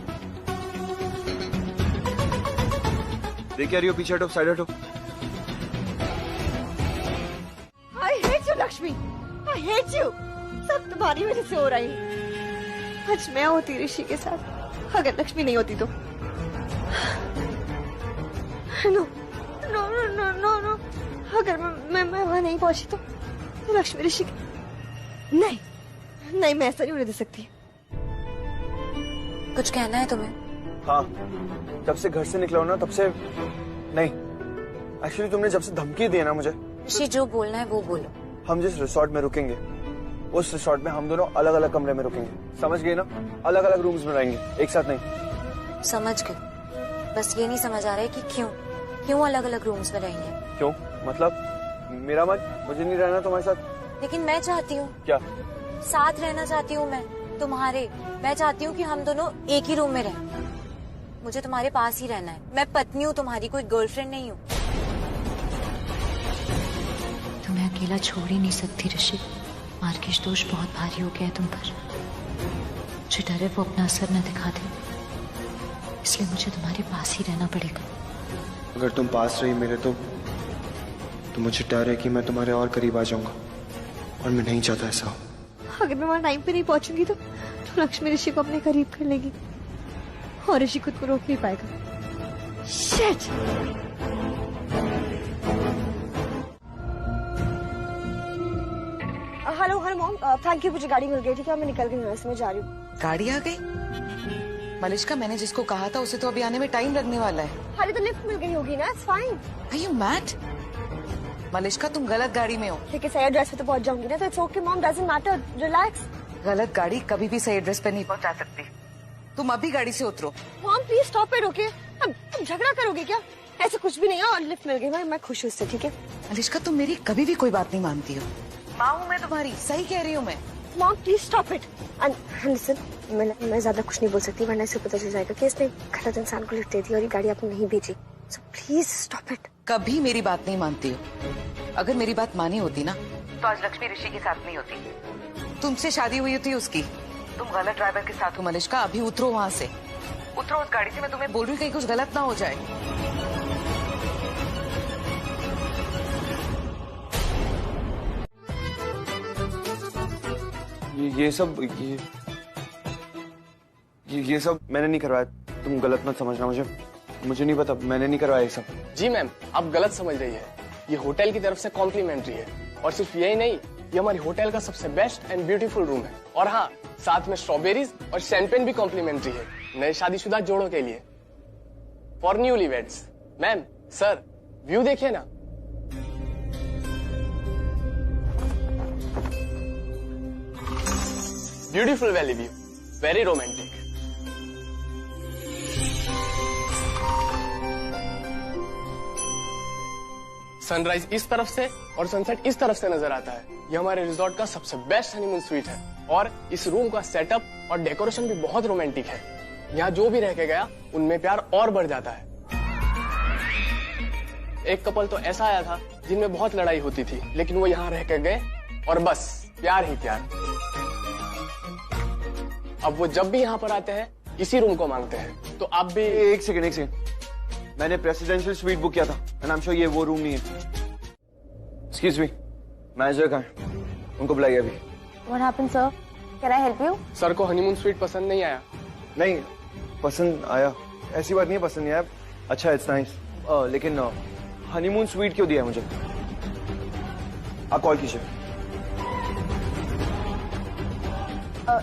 S4: देख क्या रही हो? पीछे हटो, साइड हटो।
S2: I hate you, Lakshmi. I hate you। सब तुम्हारी वजह से हो रही है। आज मैं होती ऋषि के साथ, अगर लक्ष्मी नहीं होती तो। No no no no no no, अगर मैं वहां नहीं पहुंची तो लक्ष्मी ऋषि के... नहीं नहीं, मैं ऐसा नहीं होने दे सकती।
S1: कुछ कहना है तुम्हें?
S4: हाँ, जब से घर से निकला हो ना तब से नहीं। एक्चुअली तुमने जब से धमकी दी है ना मुझे।
S1: ऋषि जो बोलना है वो बोलो।
S4: हम जिस रिसोर्ट में रुकेंगे उस रिसोर्ट में हम दोनों अलग अलग कमरे में रुकेंगे, समझ गए ना? अलग अलग रूम्स में रहेंगे, एक साथ नहीं।
S1: समझ गए, बस ये नहीं समझ आ रहा है कि क्यों अलग अलग रूम्स में रहेंगे?
S4: क्यों मतलब? मेरा मन, मुझे नहीं रहना तुम्हारे साथ।
S1: लेकिन मैं चाहती हूँ।
S4: क्या?
S1: साथ रहना चाहती हूँ मैं तुम्हारे। मैं चाहती हूँ कि हम दोनों एक ही रूम में रहें। मुझे तुम्हारे पास ही रहना है। मैं पत्नी हूँ तुम्हारी, कोई गर्लफ्रेंड नहीं हूँ। तुम्हें अकेला छोड़ ही नहीं सकती ऋषि। मार्केश दोष बहुत भारी हो गया है तुम पर। मुझे डर है वो अपना असर न दिखा दे, इसलिए मुझे तुम्हारे पास ही रहना पड़ेगा।
S4: अगर तुम पास रही मेरे तो मुझे डर है कि मैं तुम्हारे और करीब आ जाऊंगा, और मैं नहीं चाहता ऐसा हो।
S2: अगर मैं वहां टाइम पे नहीं पहुंचूंगी तो लक्ष्मी ऋषि को अपने करीब कर लेगी और ऋषि खुद को रोक नहीं पाएगा। Shit! Hello hello mom, thank you, मुझे गाड़ी मिल गई। ठीक है, मैं निकल गई यहाँ से, मैं जा रही हूँ।
S15: गाड़ी आ गई? मलिश्का, मैंने जिसको कहा था उसे तो अभी आने में टाइम लगने वाला है।
S2: अरे तो लिफ्ट मिल गई होगी ना, it's fine.
S15: Are you mad? Malishka, तुम गलत गाड़ी में हो।
S2: ठीक है, सही एड्रेस पे तो पहुंच जाऊंगी ना, तो it's okay mom, doesn't matter, relax.
S15: गलत गाड़ी कभी भी सही एड्रेस पे नहीं पहुंचा सकती। तुम अभी गाड़ी से उतरो।
S2: Mom please stop it, okay? अब तुम झगड़ा करोगे क्या? ऐसा कुछ भी नहीं है, और लिफ्ट मिल गई, मैं खुश हूँ इससे। ठीक है
S15: मलिश्का, तुम मेरी कभी भी कोई बात नहीं मानती हो। माँ हूँ मैं तुम्हारी, सही कह रही हूँ मैं।
S2: Mom please stop it. Listen, मैं ज्यादा कुछ नहीं बोल सकती, वरना इसे पता चल जाएगा कि इसने गलत इंसान को लिफ्ट दे दी और ये गाड़ी आपने नहीं भेजी। So please stop it.
S15: कभी मेरी बात नहीं मानती हो। अगर मेरी बात मानी होती ना तो आज लक्ष्मी ऋषि के साथ नहीं होती, तुमसे शादी हुई होती उसकी। तुम गलत ड्राइवर के साथ हो मलिश्का, अभी उतरो वहाँ से, उतरो उस गाड़ी से। मैं तुम्हें बोल रही हूँ कहीं कुछ गलत ना हो जाए।
S4: ये सब मैंने नहीं करवाया। तुम गलत मत समझना मुझे नहीं पता, मैंने नहीं करवाया ये सब।
S16: जी मैम, आप गलत समझ रही है। ये होटल की तरफ से कॉम्प्लीमेंट्री है, और सिर्फ यही नहीं, ये हमारी होटल का सबसे बेस्ट एंड ब्यूटीफुल रूम है। और हाँ, साथ में स्ट्रॉबेरीज और शैंपेन भी कॉम्प्लीमेंट्री है नए शादीशुदा जोड़ों के लिए, for newlyweds. Ma'am, sir, view देखिए ना। Beautiful valley view, very romantic. Sunrise इस तरफ से और सनसेट इस तरफ से नजर आता है। ये हमारे रिजॉर्ट का सबसे बेस्ट हनीमून स्वीट है, और इस रूम का सेटअप और डेकोरेशन भी बहुत रोमांटिक है। यहाँ जो भी रह के गया उनमें प्यार और बढ़ जाता है। एक कपल तो ऐसा आया था जिनमें बहुत लड़ाई होती थी, लेकिन वो यहाँ रह कर गए और बस प्यार ही प्यार। अब वो जब भी यहाँ पर आते हैं इसी रूम को मांगते हैं। तो आप भी
S4: एक सेकंड, मैंने प्रेसिडेंशियल स्वीट बुक किया था एंड आई एम श्योर ये वो रूम नहीं है। एक्सक्यूज मी, मैनेजर कहाँ है? उनको बुलाइए अभी।
S17: What happened, sir? Can I help you?
S16: Sir को हनीमून स्वीट पसंद नहीं आया।
S4: नहीं, पसंद आया, ऐसी बात नहीं है, पसंद नहीं आया। अच्छा, इट्स नाइस, लेकिन हनीमून स्वीट क्यों दिया है मुझे? आप कॉल कीजिए।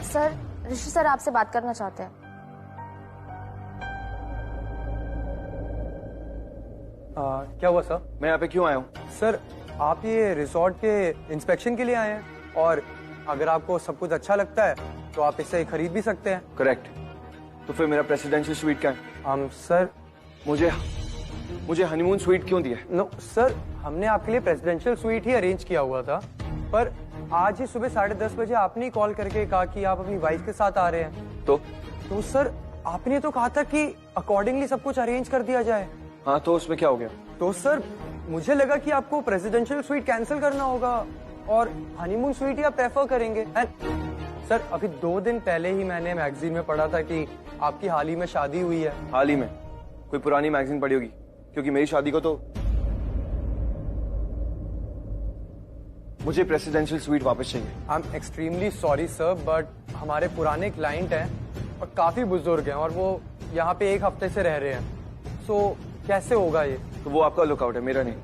S17: सर, ऋषि सर आपसे बात करना चाहते हैं।
S18: क्या हुआ सर?
S4: मैं यहाँ पे क्यों आया हूँ?
S18: सर, आप ये रिसोर्ट के इंस्पेक्शन के लिए आए हैं और अगर आपको सब कुछ अच्छा लगता है तो आप इसे खरीद भी सकते हैं।
S4: करेक्ट। तो फिर मेरा प्रेसिडेंशियल स्वीट क्या है?
S18: सर,
S4: मुझे हनीमून स्वीट क्यों दिया?
S18: नो सर, हमने आपके लिए प्रेसिडेंशियल स्वीट ही अरेंज किया हुआ था, पर आज ही सुबह 10:30 बजे आपने कॉल करके कहा कि आप अपनी वाइफ के साथ आ रहे हैं। तो सर, आपने तो कहा था कि अकॉर्डिंगली सब कुछ अरेंज कर दिया जाए।
S4: हाँ, तो उसमें क्या हो गया?
S18: तो सर, मुझे लगा कि आपको प्रेसिडेंशियल स्वीट कैंसिल करना होगा और हनीमून स्वीट ही आप प्रेफर करेंगे। सर, अभी 2 दिन पहले ही मैंने मैगजीन में पढ़ा था कि आपकी हाल ही में शादी हुई है।
S4: हाल ही में? कोई पुरानी मैगजीन पढ़ी होगी, क्योंकि मेरी शादी को तो मुझे प्रेसिडेंशियल स्वीट वापस चाहिए।
S18: I am extremely sorry sir, but हमारे पुराने क्लाइंट हैं और काफी बुजुर्ग हैं और वो यहाँ पे 1 हफ्ते से रह रहे हैं, सो कैसे होगा ये?
S4: तो वो आपका लुकआउट है, मेरा नहीं।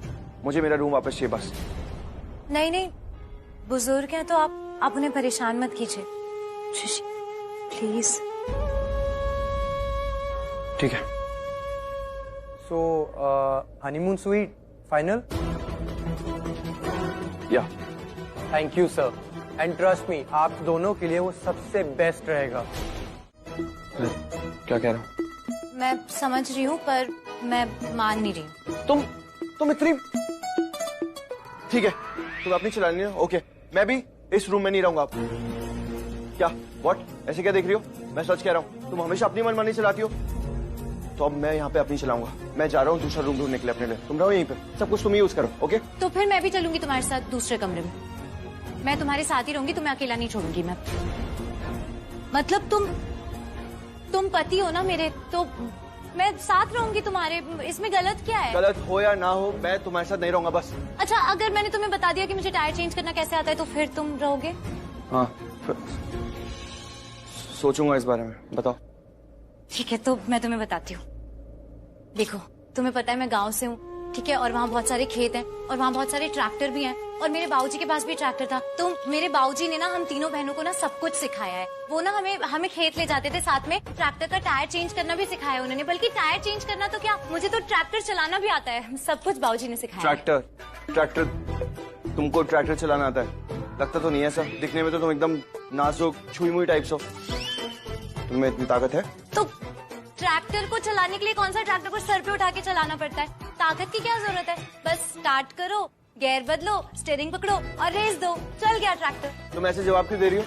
S4: मुझे मेरा रूम वापस चाहिए बस।
S1: नहीं, बुजुर्ग हैं तो आप उन्हें परेशान मत कीजिए। प्लीज।
S4: ठीक है।
S18: सो हनीमून स्वीट फाइनल?
S4: या।
S18: Thank you sir, and trust me, आप दोनों के लिए वो सबसे बेस्ट रहेगा।
S4: क्या कह रहा हूँ?
S1: मैं समझ रही हूँ पर मैं मान नहीं रही।
S4: तुम इतनी ठीक है, तुम अपनी चलानी है, ओके। मैं भी इस रूम में नहीं रहूंगा। आप क्या व्हाट ऐसे क्या देख रही हो? मैं सच कह रहा हूँ, तुम हमेशा अपनी मनमानी चलाती हो। तो अब मैं यहाँ पे अपनी चलाऊंगा। मैं जा रहा हूँ दूसरा रूम ढूंढने के लिए अपने लिए। तुम रहो यहीं पे, सब कुछ तुम ही यूज करो, ओके?
S1: तो फिर मैं भी चलूंगी तुम्हारे साथ दूसरे कमरे में। मैं तुम्हारे साथ ही रहूंगी, तुम्हें अकेला नहीं छोड़ूंगी मैं। मतलब तुम पति हो ना मेरे, तो मैं साथ रहूंगी तुम्हारे। इसमें गलत क्या है?
S4: गलत हो या ना हो, मैं तुम्हारे साथ नहीं रहूंगा बस।
S1: अच्छा, अगर मैंने तुम्हें बता दिया कि मुझे टायर चेंज करना कैसे आता है तो फिर तुम रहोगे?
S4: हाँ, सोचूंगा इस बारे में। बताओ।
S1: ठीक है, तो मैं तुम्हें बताती हूँ। देखो, तुम्हें पता है मैं गांव से हूँ, ठीक है, और वहाँ बहुत सारे खेत हैं और वहाँ बहुत सारे ट्रैक्टर भी हैं और मेरे बाबूजी के पास भी ट्रैक्टर था। तो मेरे बाबूजी ने ना हम तीनों बहनों को ना सब कुछ सिखाया है। वो ना हमें खेत ले जाते थे, साथ में ट्रैक्टर का टायर चेंज करना भी सिखाया उन्होंने। बल्कि टायर चेंज करना तो क्या, मुझे तो ट्रैक्टर चलाना भी आता है। सब कुछ बाबूजी ने सिखाया।
S4: ट्रैक्टर तुमको ट्रैक्टर चलाना आता है? लगता तो नहीं है सर, दिखने में तो तुम एकदम नाजुक छुई मुई टाइप्स हो। तुम्हें इतनी ताकत है?
S1: तो ट्रैक्टर को चलाने के लिए कौन सा ट्रैक्टर को सर पे उठा के चलाना पड़ता है? ताकत की क्या जरूरत है? बस स्टार्ट करो, गियर बदलो, स्टीयरिंग पकड़ो और रेस दो, चल गया ट्रैक्टर।
S4: तुम ऐसे जवाब क्यों दे रही हो?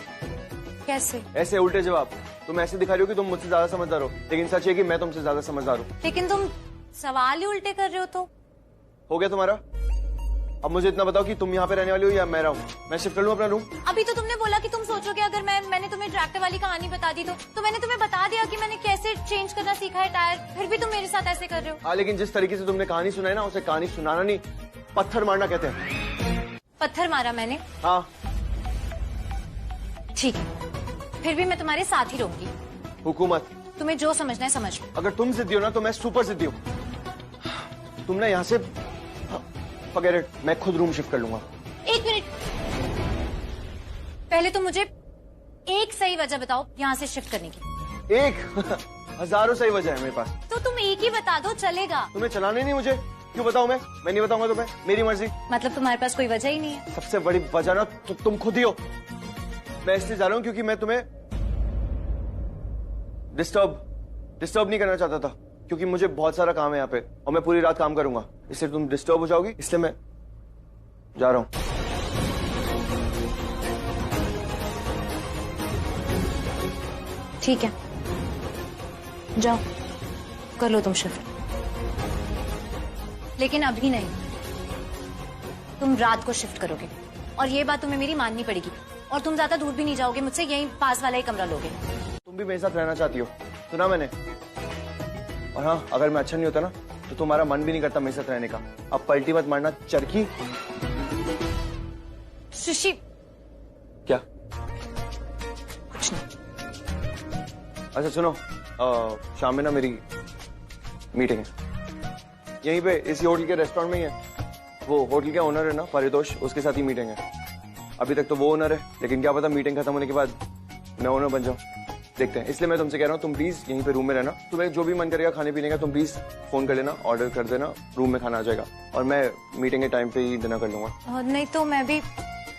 S1: कैसे?
S4: ऐसे उल्टे जवाब। तुम ऐसे दिखा रही हो कि तुम मुझसे ज्यादा समझदार हो, लेकिन सच है कि मैं तुमसे ज्यादा समझदार हूँ।
S1: लेकिन तुम सवाल ही उल्टे कर रहे हो। तो हो
S4: गया तुम्हारा? अब मुझे इतना बताओ कि तुम यहाँ पे रहने वाली हो या मैं रहूँ? मैं शिफ्ट कर लूँ अपना रूम?
S1: अभी तो तुमने बोला कि तुम सोचोगे अगर मैंने तुम्हें ट्रैक्टर वाली कहानी बता दी तो मैंने तुम्हें बता दिया कि मैंने कैसे चेंज करना सीखा है टायर। फिर भी तुम मेरे साथ ऐसे कर रहे हो।
S4: हाँ, लेकिन जिस तरीके से तुमने कहानी सुनाई ना, उसे कहानी सुनाना नहीं, पत्थर मारना कहते हैं।
S1: पत्थर मारा मैंने?
S4: हाँ।
S1: ठीक है, फिर भी मैं तुम्हारे साथ ही रहूंगी।
S4: हुकूमत,
S1: तुम्हें जो समझना है समझ लो।
S4: अगर तुम जिद्दी हो ना तो मैं सुपर जिद्दी हूँ। तुम ना यहाँ से forget it, मैं खुद रूम शिफ्ट कर लूंगा।
S1: 1 मिनट, पहले तो मुझे एक सही वजह बताओ यहाँ से शिफ्ट करने की।
S4: एक? हजारों सही वजह है मेरे पास।
S1: तो तुम एक ही बता दो, चलेगा?
S4: तुम्हें चलाने नहीं मुझे, क्यों बताऊं मैं नहीं बताऊंगा तुम्हें, मेरी मर्जी।
S1: मतलब तुम्हारे पास कोई वजह ही नहीं है?
S4: सबसे बड़ी वजह ना तुम खुद ही हो। मैं इसलिए जा रहा हूँ क्योंकि मैं तुम्हें डिस्टर्ब नहीं करना चाहता था, क्योंकि मुझे बहुत सारा काम है यहाँ पे और मैं पूरी रात काम करूंगा, इसलिए तुम डिस्टर्ब हो जाओगी, इसलिए मैं जा रहा हूँ।
S1: ठीक है, जाओ कर लो तुम शिफ्ट। लेकिन अभी नहीं, तुम रात को शिफ्ट करोगे और ये बात तुम्हें मेरी माननी पड़ेगी। और तुम ज्यादा दूर भी नहीं जाओगे मुझसे, यहीं पास वाला ही कमरा लोगे।
S4: तुम भी मेरे साथ रहना चाहती हो, सुना मैंने। और हाँ, अगर मैं अच्छा नहीं होता ना तो तुम्हारा मन भी नहीं करता मेरे साथ रहने का। अब पलटी मत मारना चरखी।
S1: ऋषि।
S4: क्या?
S1: कुछ नहीं।
S4: अच्छा सुनो, शाम में ना मेरी मीटिंग है, यहीं पे इसी होटल के रेस्टोरेंट में ही है। वो होटल के ओनर है ना परितोष, उसके साथ ही मीटिंग है। अभी तक तो वो ओनर है, लेकिन क्या पता मीटिंग खत्म होने के बाद मैं ओनर बन जाऊं। देखते हैं, इसलिए मैं तुमसे कह रहा हूँ तुम प्लीज यहीं पे रूम में रहना। तुम्हें जो भी मन करेगा खाने पीने का तुम प्लीज फोन कर लेना, ऑर्डर कर देना, रूम में खाना आ जाएगा। और मैं मीटिंग के टाइम पे ही डिनर कर लूंगा।
S1: नहीं तो मैं भी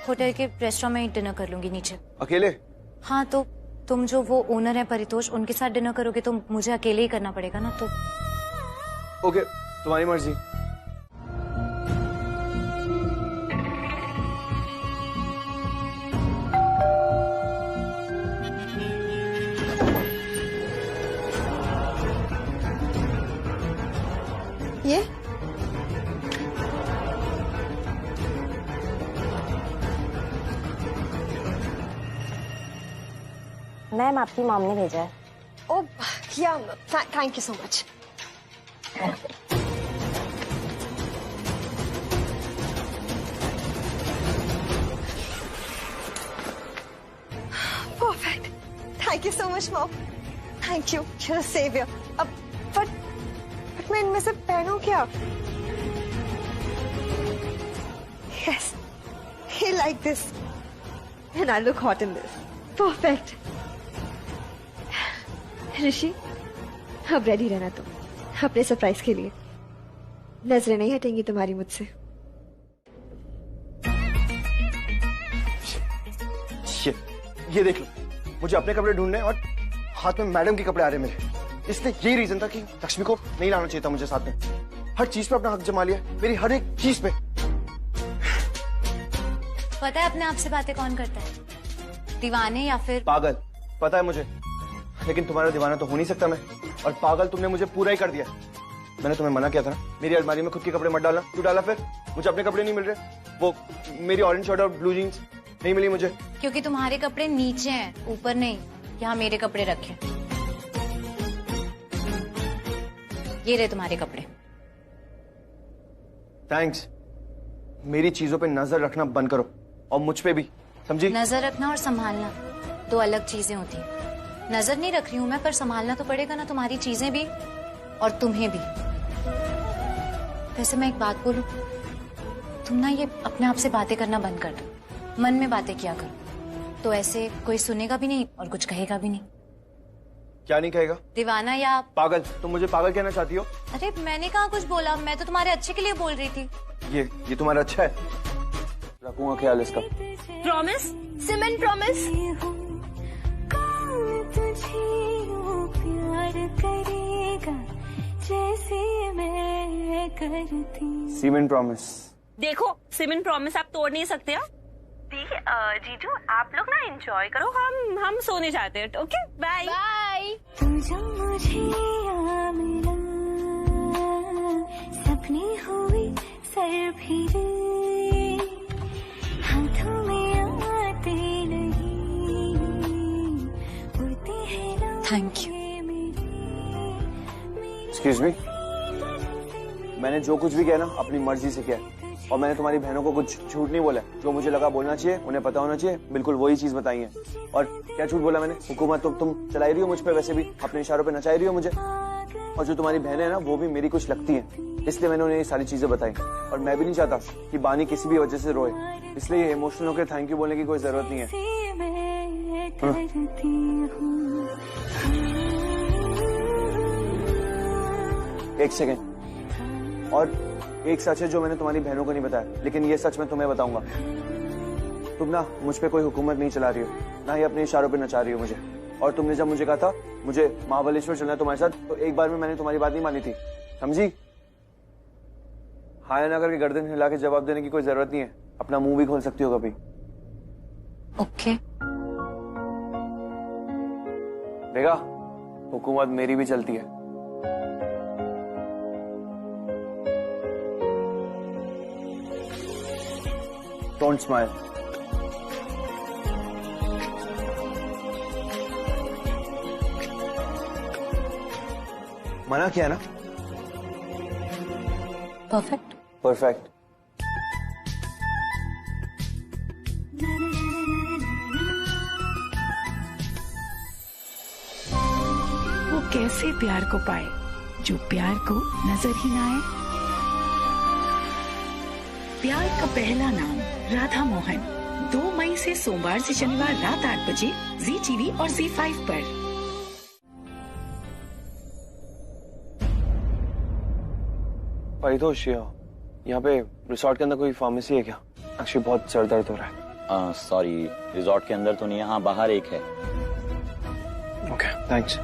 S1: होटल के रेस्टोरेंट में ही डिनर कर लूंगी नीचे।
S4: अकेले?
S1: हाँ, तो तुम जो वो ओनर है परितोष, उनके साथ डिनर करोगे तो मुझे अकेले ही करना पड़ेगा ना। तो
S4: ओके, तुम्हारी मर्जी।
S2: ये
S17: मैम आपकी मॉम ने भेजा है।
S2: ओ या thank you so much. Perfect, thank you so much mom, thank you, you're a savior। अब बट मैं इनमें से पहनूं क्या? Yes, he like this and I look hot in this. Perfect. ऋषि, अब रेडी रहना तुम अपने सरप्राइज के लिए। नजरें नहीं हटेंगी तुम्हारी मुझसे।
S4: ये देख लो, मुझे अपने कपड़े ढूंढने और हाथ में मैडम के कपड़े आ रहे मेरे। इसलिए यही रीजन था कि लक्ष्मी को नहीं लाना चाहिए था मुझे साथ में। हर चीज पे अपना हक जमा लिया, मेरी हर एक चीज पे।
S1: पता है अपने आप से बातें कौन करता है? दीवाने या फिर
S4: पागल। पता है मुझे, लेकिन तुम्हारा दीवाना तो हो नहीं सकता मैं। और पागल तुमने मुझे पूरा ही कर दिया। मैंने तुम्हें मना किया था ना, मेरी अलमारी में खुद के कपड़े मत डालना। क्यों डाला फिर? मुझे अपने कपड़े नहीं मिल रहे। वो मेरी ऑरेंज शर्ट और ब्लू जीन्स नहीं मिली मुझे।
S1: क्योंकि तुम्हारे कपड़े नीचे हैं, ऊपर नहीं। यहाँ मेरे कपड़े रखे, ये रहे तुम्हारे कपड़े।
S4: थैंक्स। मेरी चीजों पे नजर रखना बंद करो, और मुझ पे भी, समझी?
S1: नजर रखना और संभालना दो अलग चीजें होती हैं। नजर नहीं रख रही हूं मैं, पर संभालना तो पड़ेगा ना, तुम्हारी चीजें भी और तुम्हें भी। वैसे मैं एक बात बोलूं, तुम ना ये अपने आप से बातें करना बंद कर दो, मन में बातें किया करो, तो ऐसे कोई सुनेगा भी नहीं और कुछ कहेगा भी नहीं।
S4: क्या नहीं कहेगा?
S1: दीवाना या
S4: पागल। तुम मुझे पागल कहना चाहती हो?
S1: अरे मैंने कहाँ कुछ बोला, मैं तो तुम्हारे अच्छे के लिए बोल रही थी।
S4: ये तुम्हारा अच्छा है, रखूंगा ख्याल इसका।
S2: प्रॉमिस सिमन, प्रॉमिस।
S10: प्यार करेगा जैसे मैं करती।
S4: Cement promise.
S8: देखो सिमन प्रॉमिस आप तोड़ नहीं सकते। जीजू आप लोग ना एंजॉय करो, हम सोने जाते हैं। Okay bye bye.
S10: तू जो मुझे यहाँ मिला, सपने हुए सर फिरे, हाथों में आते नहीं, उड़ते हैं।
S1: Thank you.
S4: एक्सक्यूज मी, मैंने जो कुछ भी किया ना अपनी मर्जी से किया, और मैंने तुम्हारी बहनों को कुछ झूठ नहीं बोला। जो मुझे लगा बोलना चाहिए, उन्हें पता होना चाहिए, बिल्कुल वही चीज बताई है। और क्या झूठ बोला मैंने? हुकूमत तो तुम चलाई रही हो मुझ पे, वैसे भी अपने इशारों पे नचाई रही हो मुझे। और जो तुम्हारी बहनें हैं ना, वो भी मेरी कुछ लगती हैं, इसलिए मैंने उन्हें ये सारी चीजें बताई। और मैं भी नहीं चाहता कि बानी किसी भी वजह से रोए, इसलिए इमोशनल होकर थैंक यू बोलने की कोई जरूरत नहीं है। एक सेकेंड, और एक सच है जो मैंने तुम्हारी बहनों को नहीं बताया, लेकिन ये सच मैं तुम्हें बताऊंगा। तुम ना मुझ पे कोई हुकूमत नहीं चला रही हो, ना ही अपने इशारों पे नचा रही हो मुझे। और तुमने जब मुझे कहा था मुझे महाबलेश्वर चलना है तुम्हारे साथ, तो एक बार में मैंने तुम्हारी बात नहीं मानी थी, समझी? हाँ या ना करके गर्दन हिला के जवाब देने की कोई जरूरत नहीं है, अपना मुंह भी खोल सकती हो कभी।
S1: ओके।
S4: देखा, हुकूमत मेरी भी चलती है। Don't smile. मना किया ना?
S1: परफेक्ट।
S4: परफेक्ट।
S19: वो कैसे प्यार को पाए जो प्यार को नजर ही ना आए। प्यार का पहला नाम राधा मोहन, 2 मई से सोमवार से शनिवार रात 8 बजे जी टीवी और ZEE5 पर।
S4: परितोष, यहाँ पे रिसोर्ट के अंदर कोई फार्मेसी है क्या? एक्चुअली बहुत सर दर्द हो रहा है।
S20: सॉरी, रिसोर्ट के अंदर तो नहीं है, हाँ बाहर एक है।
S4: Okay, thanks.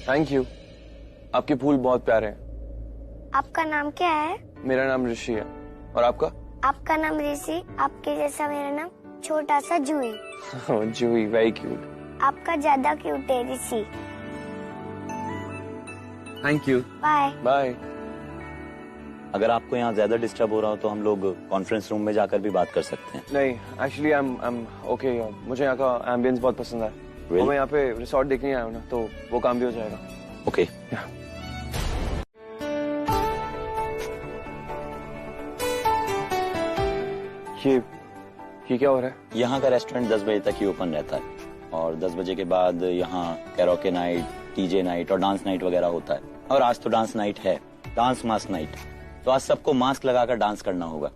S4: Thank you. आपके फूल बहुत प्यारे हैं।
S21: आपका नाम क्या है?
S4: मेरा नाम ऋषि है। और आपका?
S21: आपका नाम ऋषि, आपके जैसा मेरा नाम छोटा सा जूही।
S4: जूही, वेरी क्यूट।
S21: आपका ज्यादा क्यूट है Rishi.
S4: Thank you.
S21: Bye
S4: bye.
S20: अगर आपको यहाँ ज्यादा डिस्टर्ब हो रहा हो तो हम लोग कॉन्फ्रेंस रूम में जाकर भी बात कर सकते हैं।
S4: नहीं, एक्चुअली आई एम ओके। मुझे यहाँ का एम्बियंस बहुत पसंद है।
S20: Really?
S4: मैं यहाँ पे रिसोर्ट देखने आया हूँ ना, तो वो काम भी हो जाएगा।
S20: ओके।
S4: ये क्या हो रहा है?
S20: यहाँ का रेस्टोरेंट 10 बजे तक ही ओपन रहता है और 10 बजे के बाद यहाँ कैरोके नाइट, टीजे नाइट और डांस नाइट वगैरह होता है। और आज तो डांस नाइट है, डांस मास्क नाइट। तो आज सबको मास्क लगाकर डांस करना होगा।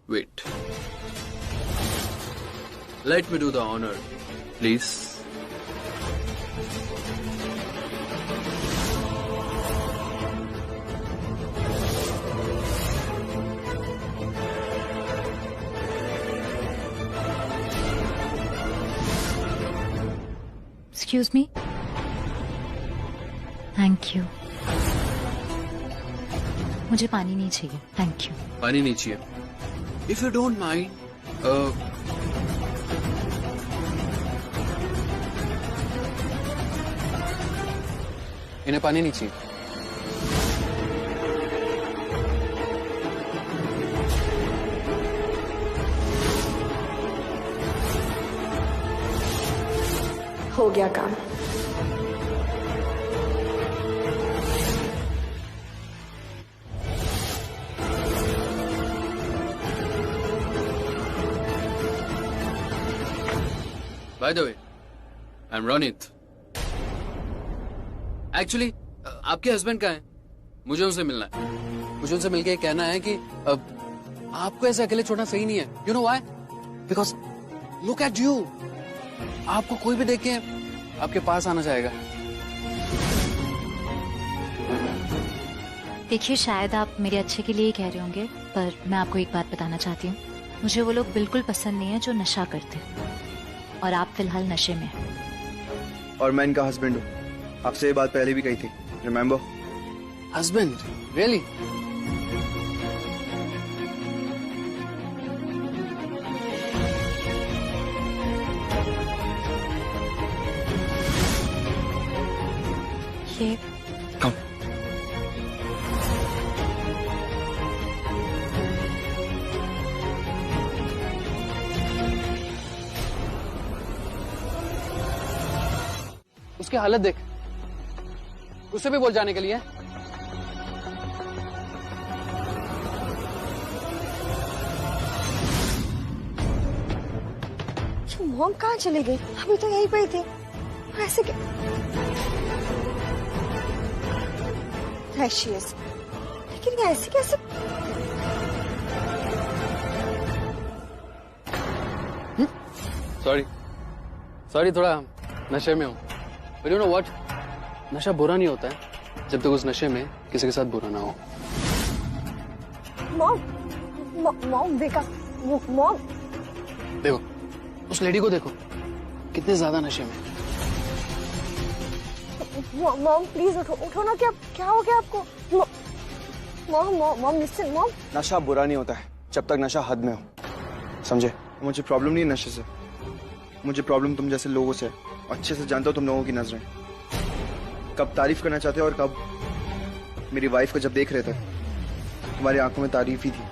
S22: Wait. Let me do the honor, please.
S1: Excuse me. Thank you. मुझे पानी नहीं चाहिए, थैंक यू।
S22: पानी नहीं चाहिए? If you don't mind, इन्हें पानी नहीं चाहिए।
S23: हो गया काम।
S22: By the way, I'm Ronit. Actually, आपके हस्बैंड कहाँ हैं? मुझे उनसे मिलना है। मुझे उनसे मिलके कहना है कि आपको ऐसे अकेले छोड़ना सही नहीं है। You know why? Because look at you. आपको कोई भी देख के आपके पास आना चाहेगा।
S1: देखिए, शायद आप मेरे अच्छे के लिए ही कह रहे होंगे, पर मैं आपको एक बात बताना चाहती हूँ। मुझे वो लोग बिल्कुल पसंद नहीं है जो नशा करते, और आप फिलहाल नशे में हैं।
S24: और मैं इनका हस्बैंड हूँ। आपसे ये बात पहले भी कही थी, रिमेम्बर?
S22: हस्बैंड? रियली?
S1: ये
S22: उसकी हालत देख, उससे भी बोल जाने के लिए।
S2: मॉम कहाँ चले गई? अभी तो यहीं पे ही थे। ऐसे क्या? Precious. लेकिन ये ऐसे कैसे?
S22: सॉरी, थोड़ा नशे में हूँ। But you know what? नशा बुरा नहीं होता है जब तक उस नशे में किसी के साथ बुरा ना हो।
S2: मॉम देखा, मॉम
S22: देखो उस लेडी को देखो, कितने ज्यादा नशे में।
S2: मॉम प्लीज उठो ना, क्या हो गया आपको? Mom listen mom.
S4: नशा बुरा नहीं होता है जब तक नशा हद में हो, समझे? मुझे प्रॉब्लम नहीं है नशे से, मुझे प्रॉब्लम तुम जैसे लोगों से। अच्छे से जानता हो तुम लोगों की नजरें कब तारीफ करना चाहते हो और कब। मेरी वाइफ को जब देख रहे थे तुम्हारी आंखों में तारीफ ही थी,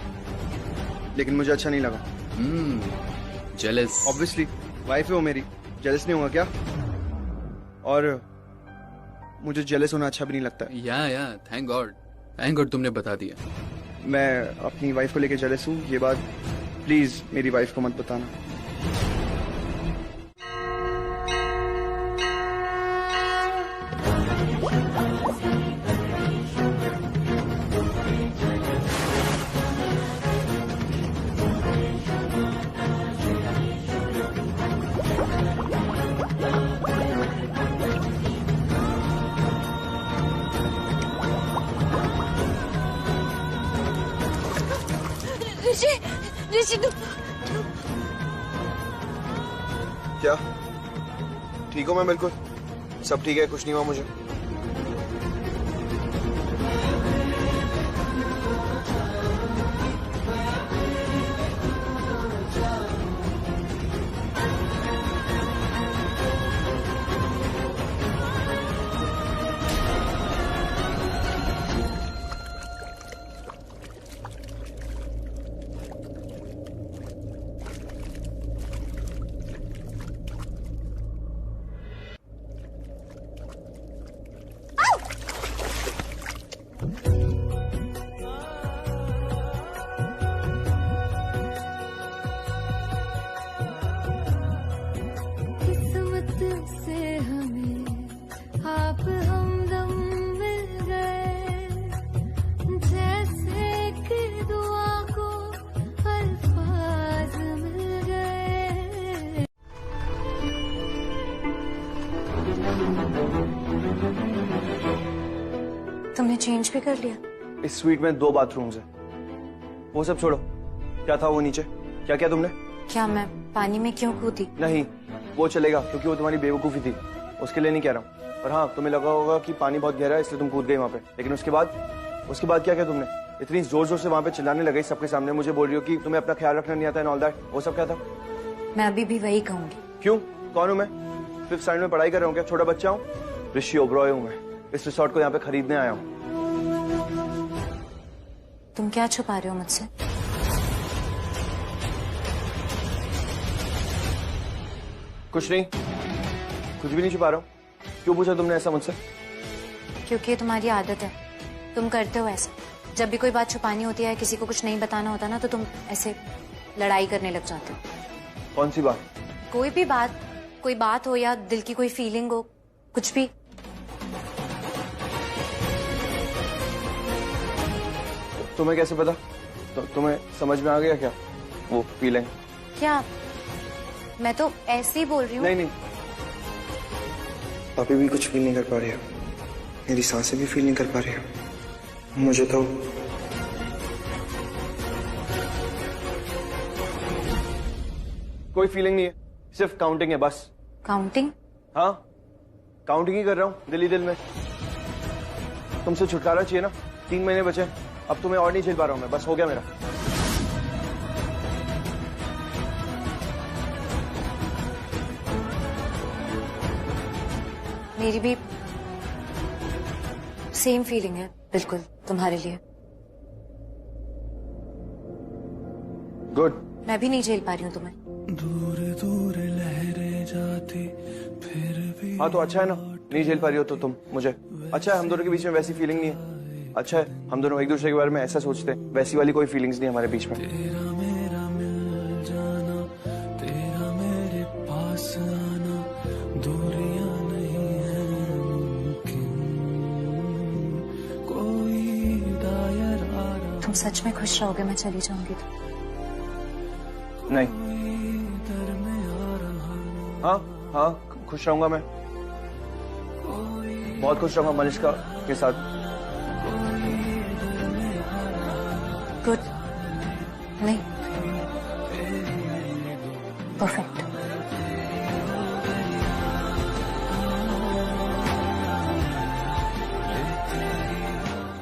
S4: लेकिन मुझे अच्छा नहीं लगा।
S22: जेलस।
S4: ऑब्वियसली वाइफ है वो मेरी, जेलस नहीं होगा क्या? और मुझे जेलस होना अच्छा भी नहीं लगता।
S22: या थैंक गॉड तुमने बता दिया।
S4: मैं अपनी वाइफ को लेके जेलस हूँ, ये बात प्लीज मेरी वाइफ को मत बताना।
S2: ऋषि
S4: क्या ठीक हो? मैं बिल्कुल सब ठीक है, कुछ नहीं हुआ मुझे।
S1: तुमने चेंज भी कर लिया?
S4: इस स्वीट में 2 बाथरूम्स हैं। वो सब छोड़ो, क्या था वो नीचे? क्या किया तुमने?
S1: क्या मैं पानी में क्यों कूदी?
S4: नहीं, वो चलेगा क्योंकि वो तुम्हारी बेवकूफी थी, उसके लिए नहीं कह रहा हूँ। पर हाँ, तुम्हें लगा होगा कि पानी बहुत गहरा है इसलिए तुम कूद गई वहां पे, लेकिन उसके बाद क्या किया तुमने? इतनी जोर जोर से वहां पे चिल्लाने लगी सबके सामने, मुझे बोल रही हो कि तुम्हें अपना ख्याल रखना नहीं आता है, ऑल दैट। वो सब क्या था?
S1: मैं अभी भी वही कहूंगी।
S4: क्यों? कौन हूँ मैं? 5th स्टैंडर्ड में पढ़ाई कर रहा हूँ क्या? छोटा बच्चा हूँ? ऋषि ओबरॉय हूँ मैं, इस रिसोर्ट को यहाँ पे खरीदने आया हूँ।
S1: तुम क्या छुपा रहे हो मुझसे?
S4: कुछ नहीं, कुछ भी नहीं छुपा रहा हूँ। क्यों पूछा तुमने ऐसा मुझसे?
S1: क्योंकि ये तुम्हारी आदत है, तुम करते हो ऐसा। जब भी कोई बात छुपानी होती है, किसी को कुछ नहीं बताना होता ना, तो तुम ऐसे लड़ाई करने लग जाते हो।
S4: कौन सी बात?
S1: कोई भी बात, कोई बात हो या दिल की कोई फीलिंग हो, कुछ भी।
S4: तुम्हें कैसे पता? तो तुम्हें समझ में आ गया क्या वो फीलिंग?
S1: क्या? मैं तो ऐसे ही बोल रही हूँ।
S4: नहीं, अभी भी कुछ फील नहीं कर पा रही है, मेरी सांसें भी फील नहीं कर पा रही है। मुझे तो कोई फीलिंग नहीं है, सिर्फ काउंटिंग है बस।
S1: काउंटिंग?
S4: हाँ, काउंटिंग ही कर रहा हूँ दिल ही दिल में। तुमसे छुटकारा चाहिए ना, 3 महीने बचे, अब तुम्हें और नहीं झेल पा रहा हूँ मैं, बस हो गया मेरा।
S1: मेरी भी सेम फीलिंग है बिल्कुल तुम्हारे लिए।
S4: गुड।
S1: मैं भी नहीं झेल पा रही हूँ तुम्हें।
S10: दूर दूर लहरें जाती फिर भी।
S4: हाँ तो अच्छा है ना, नहीं झेल पा रही हो तो तुम मुझे। अच्छा है, हम दोनों के बीच में वैसी फीलिंग नहीं है। अच्छा है, हम दोनों एक दूसरे के बारे में ऐसा सोचते हैं, वैसी वाली कोई फीलिंग्स नहीं हमारे बीच में।
S10: तेरा मेरा मिल जाना, तेरा मेरे पास आना, दूरियां नहीं है मुमकिन, कोई दायरा।
S1: तुम सच में खुश रहोगे मैं चली जाऊंगी तो?
S4: नहीं। हाँ हाँ, खुश रहूंगा मैं। बहुत खुश रहूंगा मलिष्का के साथ।
S1: गुड नहीं, परफेक्ट।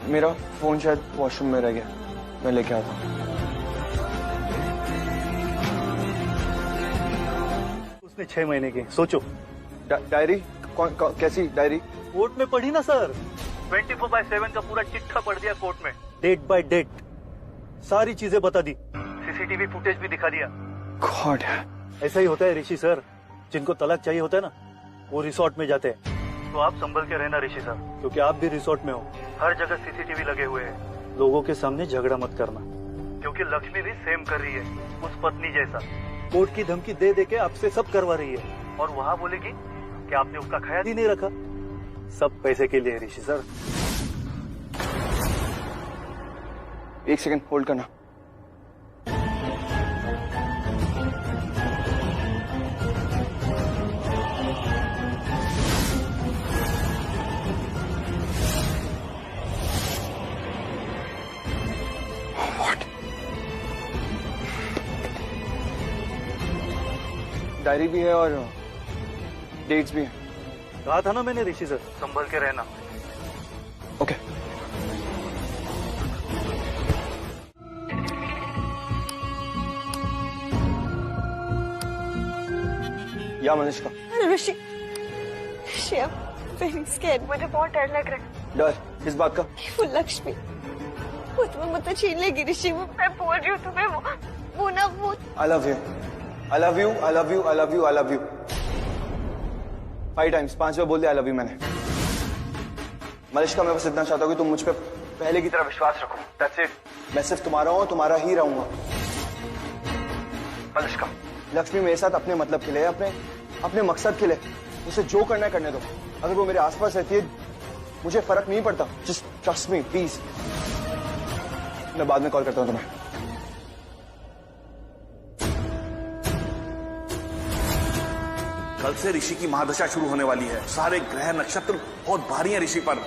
S4: मेरा फोन शायद वॉशरूम में रह गया, मैं लेके आता हूँ।
S5: उसने 6 महीने की, सोचो।
S4: डायरी कैसी डायरी?
S5: कोर्ट में पढ़ी ना सर, 24/7 का पूरा चिट्ठा पढ़ दिया कोर्ट में, डेट बाय डेट, सारी चीजें बता दी, सीसीटीवी फुटेज भी दिखा दिया।
S4: गॉड,
S5: ऐसा ही होता है ऋषि सर, जिनको तलाक चाहिए होता है ना, वो रिसोर्ट में जाते हैं। तो आप संभल के रहना ऋषि सर, क्योंकि आप भी रिसोर्ट में हो, हर जगह सीसीटीवी लगे हुए हैं। लोगों के सामने झगड़ा मत करना, क्योंकि लक्ष्मी भी सेम कर रही है, उस पत्नी जैसा। कोर्ट की धमकी दे दे के आपसे सब करवा रही है, और वहाँ बोलेगी कि आपने उसका ख्याल ही नहीं रखा। सब पैसे के लिए ऋषि सर।
S4: एक सेकंड होल्ड करना। डायरी भी है और डेट्स भी हैं।
S5: कहा था ना मैंने ऋषि सर, संभल के रहना।
S4: ओके। या मनिष्का।
S2: ऋषि, आई एम वेरी स्कैर्ड, मुझे बहुत डर लग रहा है।
S4: डर किस बात का?
S2: वो लक्ष्मी, वो तुम्हें मुझसे छीन लेगी ऋषि। वो मैं बोल रही हूँ तुम्हें, वो ना वो।
S4: I love you, I love you, I love you, I love you, I love you। 5 times, 5 बार बोल दिया I love you मैंने। मलिष्का, मैं बस इतना चाहता हूँ कि तुम मुझ पे पहले की तरह विश्वास रखो। That's it। मैं सिर्फ तुम्हारा हूँ, तुम्हारा ही रहूंगा। मलिष्का, लक्ष्मी मेरे साथ अपने मतलब के लिए, अपने मकसद के लिए, उसे जो करना है करने दो। अगर वो मेरे आसपास रहती है, मुझे फर्क नहीं पड़ता। Just trust me please. मैं बाद में कॉल करता हूँ तुम्हें।
S13: कल से ऋषि की महादशा शुरू होने वाली है। सारे ग्रह नक्षत्र बहुत भारी हैं ऋषि पर।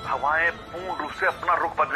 S13: हवाएं पूर्ण रूप से अपना रुख बदलेंगी।